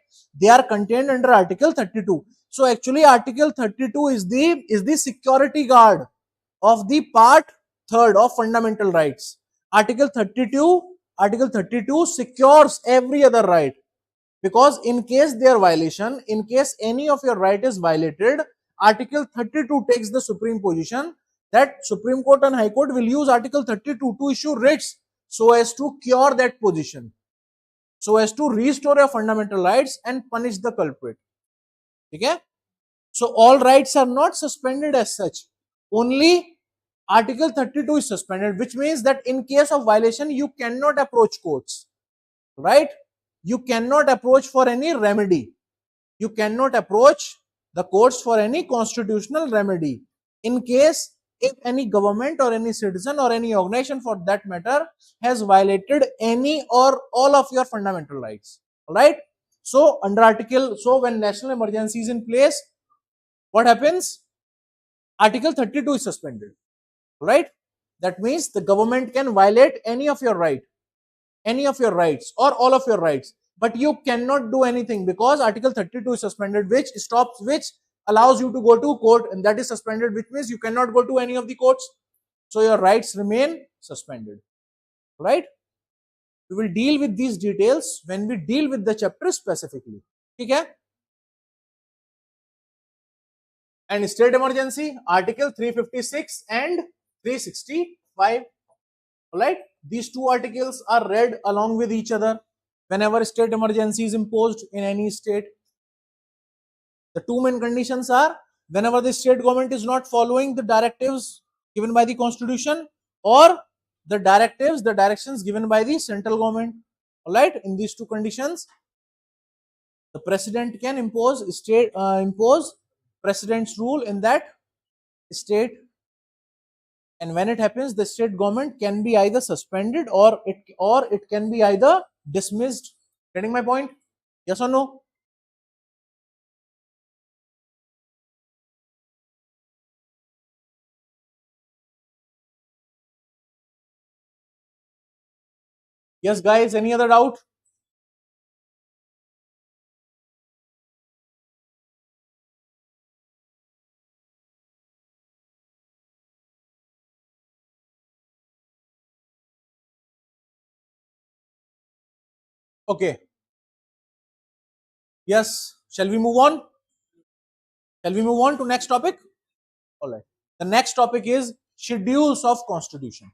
Speaker 2: They are contained under Article 32. So actually Article 32 is the security guard of the part third of fundamental rights. Article 32 secures every other right, because in case their violation, in case any of your right is violated, Article 32 takes the supreme position that Supreme Court and High Court will use Article 32 to issue writs so as to cure that position, so as to restore your fundamental rights and punish the culprit. Okay? So all rights are not suspended as such. Only Article 32 is suspended, which means that in case of violation, you cannot approach courts, right? You cannot approach for any remedy. You cannot approach the courts for any constitutional remedy. In case if any government or any citizen or any organization for that matter has violated any or all of your fundamental rights, right? So under article, so when national emergency is in place, what happens? Article 32 is suspended, right? That means the government can violate any of your rights or all of your rights, but you cannot do anything because Article 32 is suspended, which allows you to go to court, and that is suspended, which means you cannot go to any of the courts. So your rights remain suspended, right? We will deal with these details when we deal with the chapter specifically. Okay? And state emergency, Article 356 and 365. Alright, these two articles are read along with each other whenever state emergency is imposed in any state. The two main conditions are whenever the state government is not following the directives given by the constitution, or the directions given by the central government. Alright, in these two conditions, the president can impose president's rule in that state, and when it happens, the state government can be either suspended or it can be either dismissed. Getting my point? Yes or no? Yes, guys, any other doubt? Okay. Yes. Shall we move on? Shall we move on to next topic? All right. The next topic is schedules of constitution.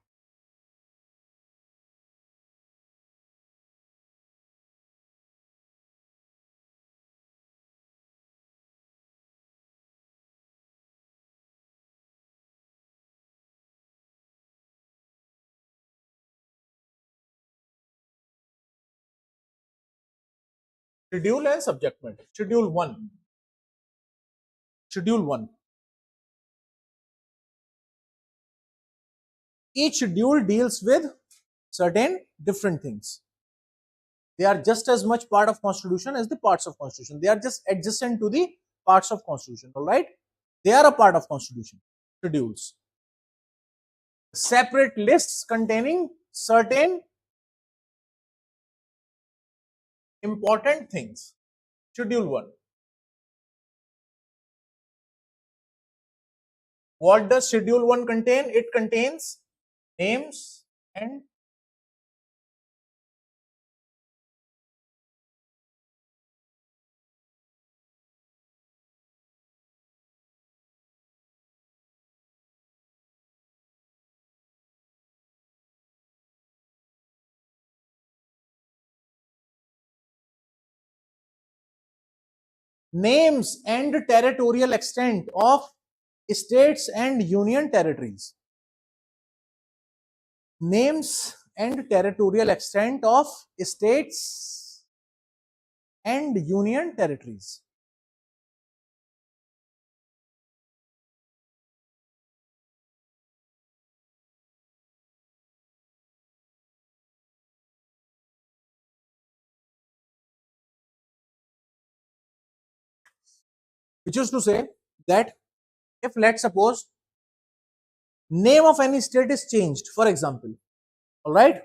Speaker 2: Schedule and subject matter. Schedule 1. Schedule 1. Each schedule deals with certain different things. They are just as much part of constitution as the parts of constitution. They are just adjacent to the parts of constitution. All right? They are a part of constitution. Schedules. Separate lists containing certain important things. Schedule 1. What does Schedule 1 contain? It contains names and territorial extent of states and union territories. Names and territorial extent of states and union territories. Which is to say that if let's suppose name of any state is changed, for example, all right,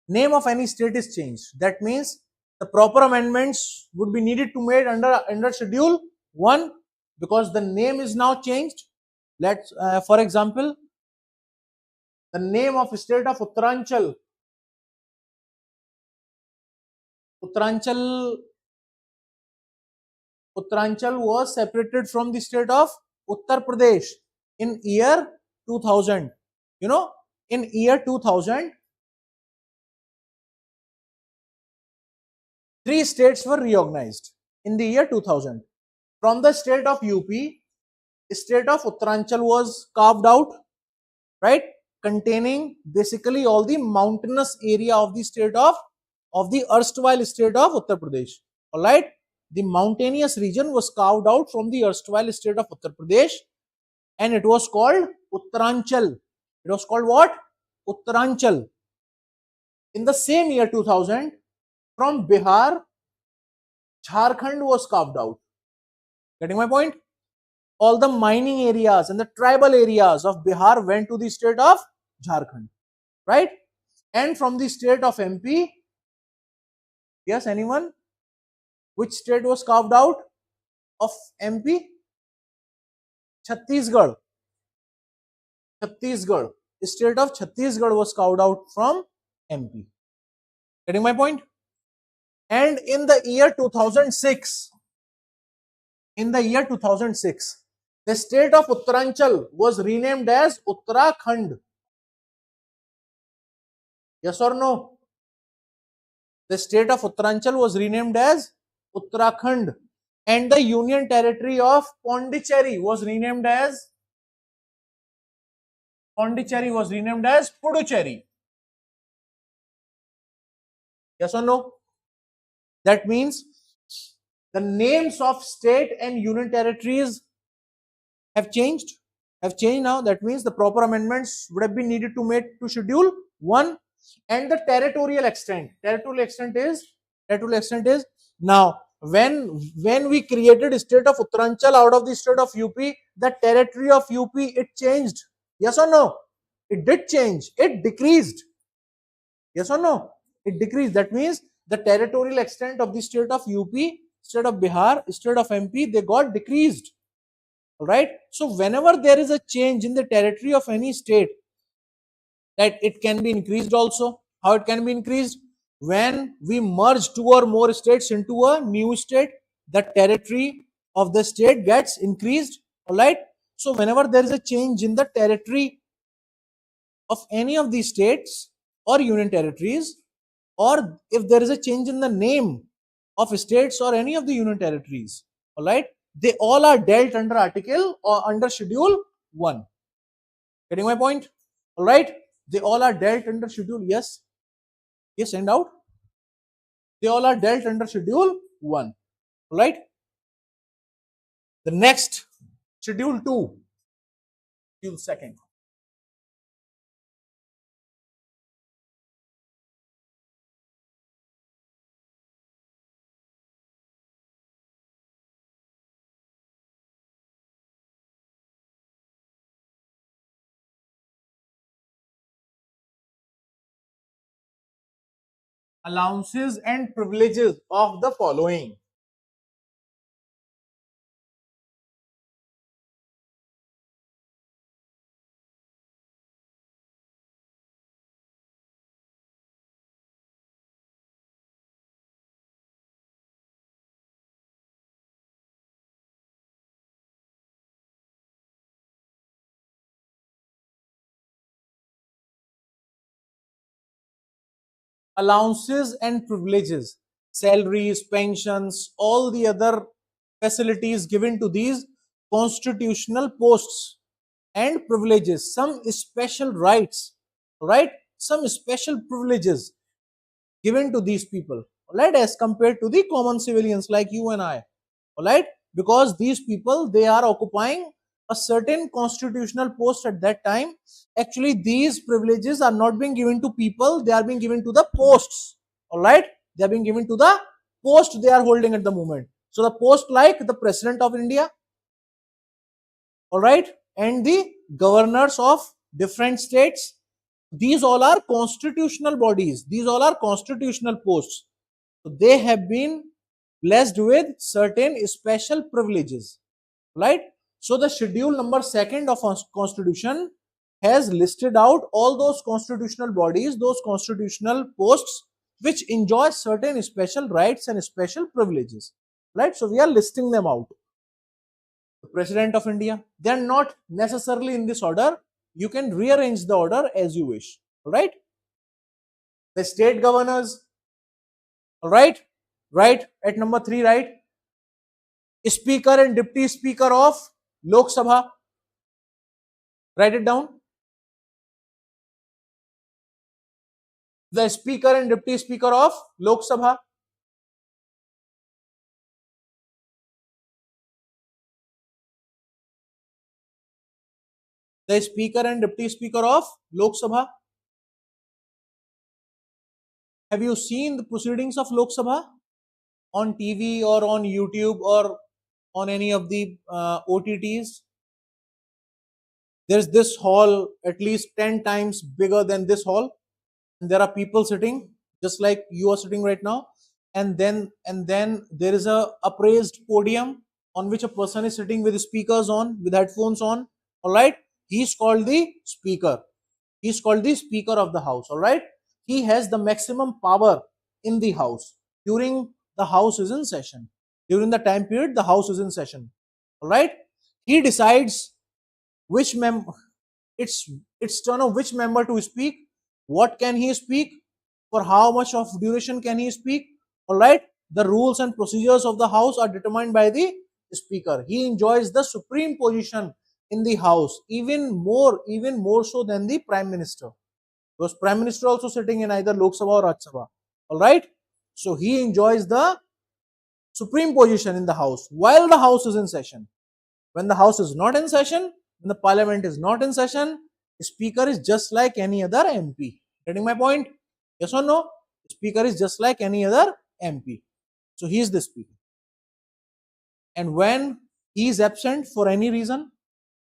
Speaker 2: name of any state is changed, that means the proper amendments would be needed to made under schedule 1, because the name is now changed. Let's for example, the name of state of Uttaranchal Uttaranchal was separated from the state of Uttar Pradesh in year 2000. You know, in year 2000, 3 states were reorganized in the year 2000. From the state of UP, state of Uttaranchal was carved out, right? Containing basically all the mountainous area of the state of the erstwhile state of Uttar Pradesh. All right, the mountainous region was carved out from the erstwhile state of Uttar Pradesh, and it was called Uttaranchal. It was called what? Uttaranchal. In the same year 2000, from Bihar, Jharkhand was carved out. Getting my point? All the mining areas and the tribal areas of Bihar went to the state of Jharkhand, right? And from the state of MP, yes, anyone? Which state was carved out of MP? Chhattisgarh. Chhattisgarh. The state of Chhattisgarh was carved out from MP. Getting my point? And in the year 2006, the state of Uttaranchal was renamed as Uttarakhand. Yes or no? The state of Uttaranchal was renamed as Uttarakhand, and the union territory of Pondicherry was renamed as Puducherry. Yes or no? That means the names of state and union territories have changed. Now. That means the proper amendments would have been needed to make to schedule 1, and the territorial extent. Territorial extent is now when we created state of Uttaranchal out of the state of UP, the territory of UP, it changed. Yes or no? It did change. It decreased. Yes or no? It decreased. That means the territorial extent of the state of UP, state of Bihar, state of MP, they got decreased. All right. So whenever there is a change in the territory of any state, that it can be increased also. How it can be increased? When we merge 2 or more states into a new state, the territory of the state gets increased. All right. So whenever there is a change in the territory of any of these states or union territories, or if there is a change in the name of states or any of the union territories, all right, they all are dealt under article or under schedule 1. Getting my point? All right, they all are dealt under schedule. Yes, send out. They all are dealt under schedule 1. All right. The next, schedule 2, schedule 2nd. Allowances and privileges of the following. Allowances and privileges, salaries, pensions, all the other facilities given to these constitutional posts and privileges, some special rights, right? Some special privileges given to these people, right, as compared to the common civilians like you and I, all right, because these people, they are occupying a certain constitutional post at that time. Actually, these privileges are not being given to people, they are being given to the posts. All right, they are being given to the post they are holding at the moment. So the post like the president of India, all right, and the governors of different states. These all are constitutional bodies. These all are constitutional posts. So they have been blessed with certain special privileges, right? So the schedule number second of our constitution has listed out all those constitutional bodies, those constitutional posts which enjoy certain special rights and special privileges, right? So we are listing them out. The President of India, they are not necessarily in this order. You can rearrange the order as you wish, right? The state governors, all right, right at number 3, right? Speaker and Deputy Speaker of Lok Sabha, write it down. The Speaker and Deputy Speaker of Lok Sabha. The Speaker and Deputy Speaker of Lok Sabha. Have you seen the proceedings of Lok Sabha on TV or on YouTube or on any of the OTTs? There's this hall at least 10 times bigger than this hall, and there are people sitting just like you are sitting right now, and then there is a upraised podium on which a person is sitting with speakers on, with headphones on, all right. He's called the speaker. He's called the speaker of the house, all right. He has the maximum power in the house during the house is in session, during the time period the house is in session, all right. He decides which it's turn of which member to speak, what can he speak, for how much of duration can he speak, all right. The rules and procedures of the house are determined by the speaker. He enjoys the supreme position in the house, even more so than the prime minister, because prime minister also sitting in either Lok Sabha or Rajya Sabha, all right. So he enjoys the supreme position in the house while the house is in session. When the house is not in session, when the parliament is not in session, speaker is just like any other MP. Getting my point? Yes or no? Speaker is just like any other MP. So he is the speaker. And when he is absent for any reason,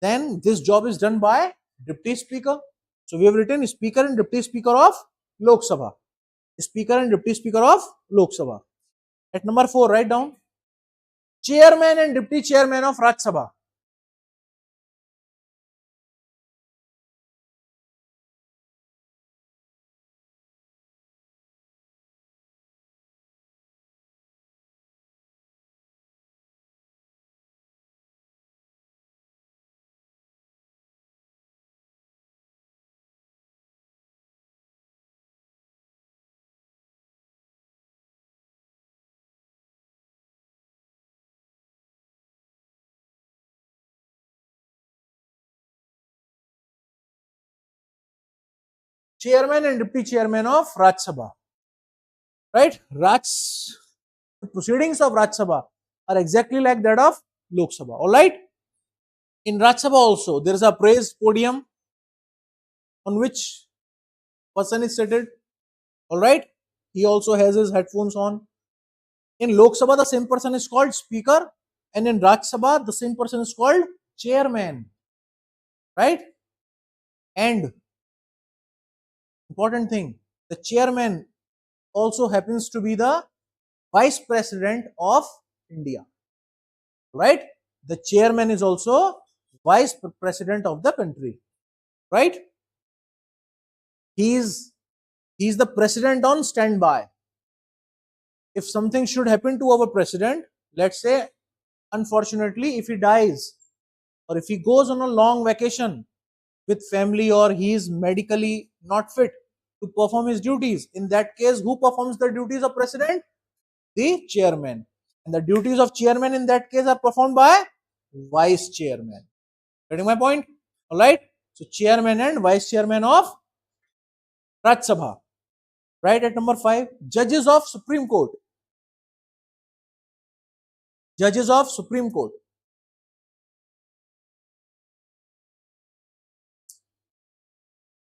Speaker 2: then this job is done by deputy speaker. So we have written speaker and deputy speaker of Lok Sabha. Speaker and deputy speaker of Lok Sabha. At number 4, write down chairman and deputy chairman of Rajya Sabha. Chairman and deputy chairman of Rajya Sabha. Right? The proceedings of Rajya Sabha are exactly like that of Lok Sabha. All right. In Rajya Sabha also there is a praised podium on which person is seated. All right. He also has his headphones on. In Lok Sabha the same person is called speaker, and in Rajya Sabha the same person is called chairman. Right. And important thing, the chairman also happens to be the vice president of India. Right? The chairman is also vice president of the country, right? He's the president on standby. If something should happen to our president, let's say unfortunately if he dies or if he goes on a long vacation with family, or he is medically not fit to perform his duties, in that case who performs the duties of president? The chairman. And the duties of chairman in that case are performed by vice chairman. Getting my point? All right. So chairman and vice chairman of Rajya Sabha. Right at number 5, judges of Supreme Court. Judges of Supreme Court.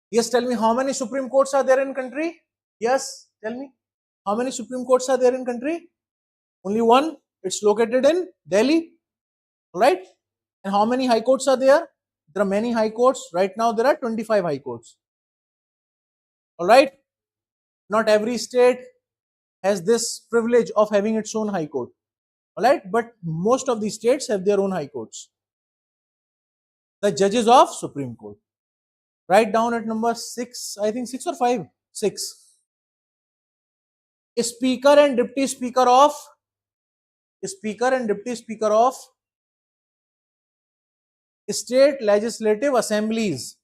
Speaker 2: Yes, tell me how many Supreme Courts are there in country? Yes, tell me how many Supreme Courts are there in country? Only one. It's located in Delhi. All right. And how many high courts are there? There are many high courts. Right now there are 25 high courts. All right. Not every state has this privilege of having its own high court. All right. But most of the states have their own high courts. The judges of Supreme Court. Write down at number 6, I think 6 or 5. 6. Speaker and Deputy Speaker of state legislative assemblies.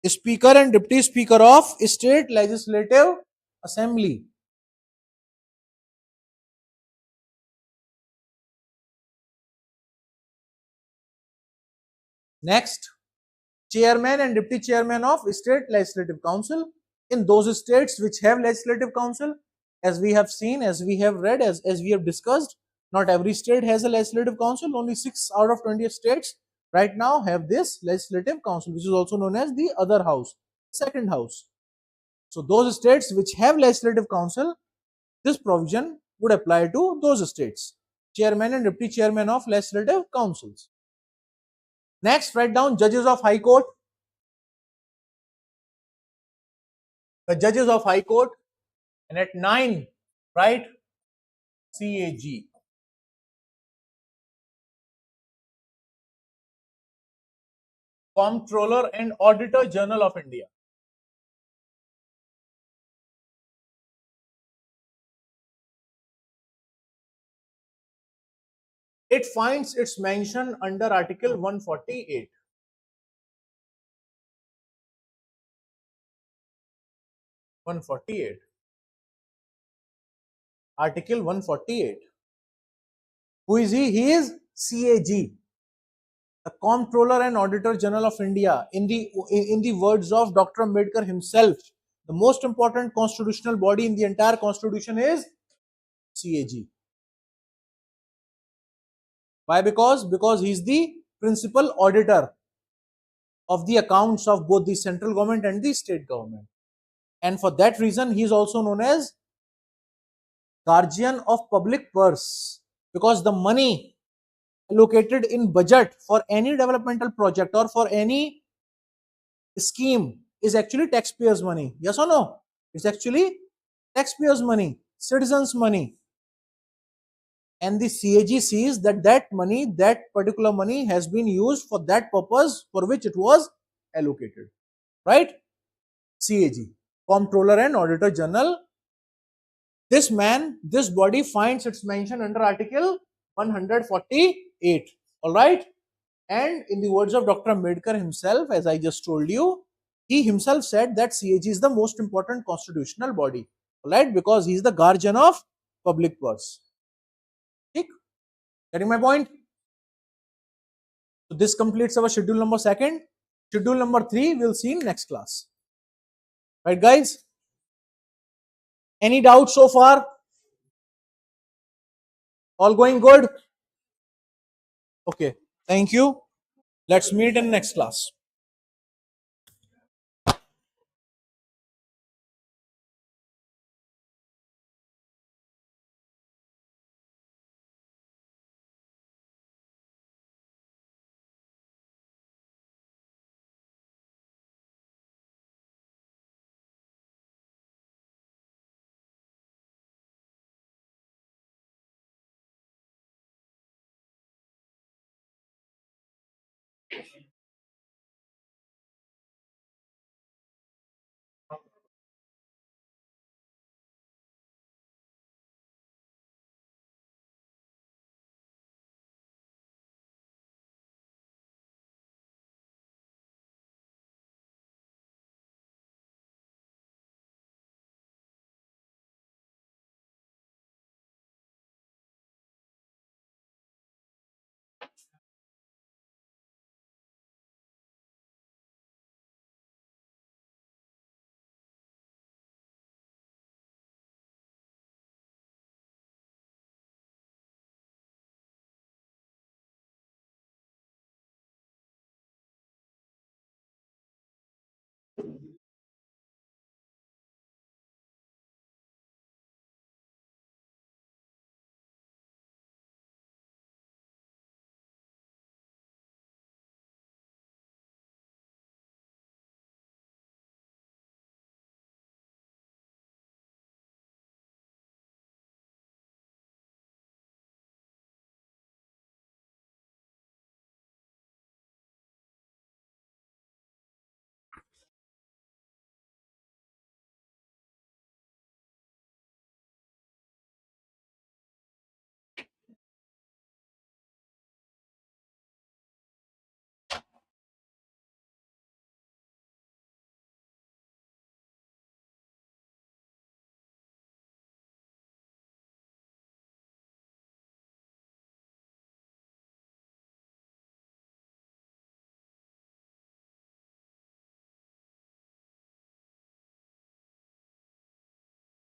Speaker 2: Speaker and Deputy Speaker of state legislative assembly. Next, chairman and deputy chairman of state legislative council. In those states which have legislative council, as we have seen, as we have read, as we have discussed, not every state has a legislative council. Only 6 out of 20 states right now have this legislative council, which is also known as the other house, second house. So those states which have legislative council, this provision would apply to those states, chairman and deputy chairman of legislative councils. Next, write down judges of high court. The judges of high court, and at 9, write CAG. Comptroller and Auditor General of India. It finds its mention under Article 148. Article 148. Who is he? He is CAG, the Comptroller and Auditor General of India. In the words of Dr. Ambedkar himself, the most important constitutional body in the entire constitution is CAG. Why? Because he is the principal auditor of the accounts of both the central government and the state government. And for that reason, he is also known as guardian of public purse, because the money allocated in budget for any developmental project or for any scheme is actually taxpayers' money. Yes or no? It's actually taxpayers' money, citizens' money. And the CAG sees that that particular money has been used for that purpose for which it was allocated. Right? CAG, Comptroller and Auditor General. This body finds its mention under Article 148. All right. And in the words of Dr. Ambedkar himself, as I just told you, he himself said that CAG is the most important constitutional body. All right. Because he is the guardian of public purse. Getting my point? So this completes our schedule number 2. Schedule number 3 we'll see in next class. Right, guys? Any doubts so far? All going good? Okay. Thank you. Let's meet in next class.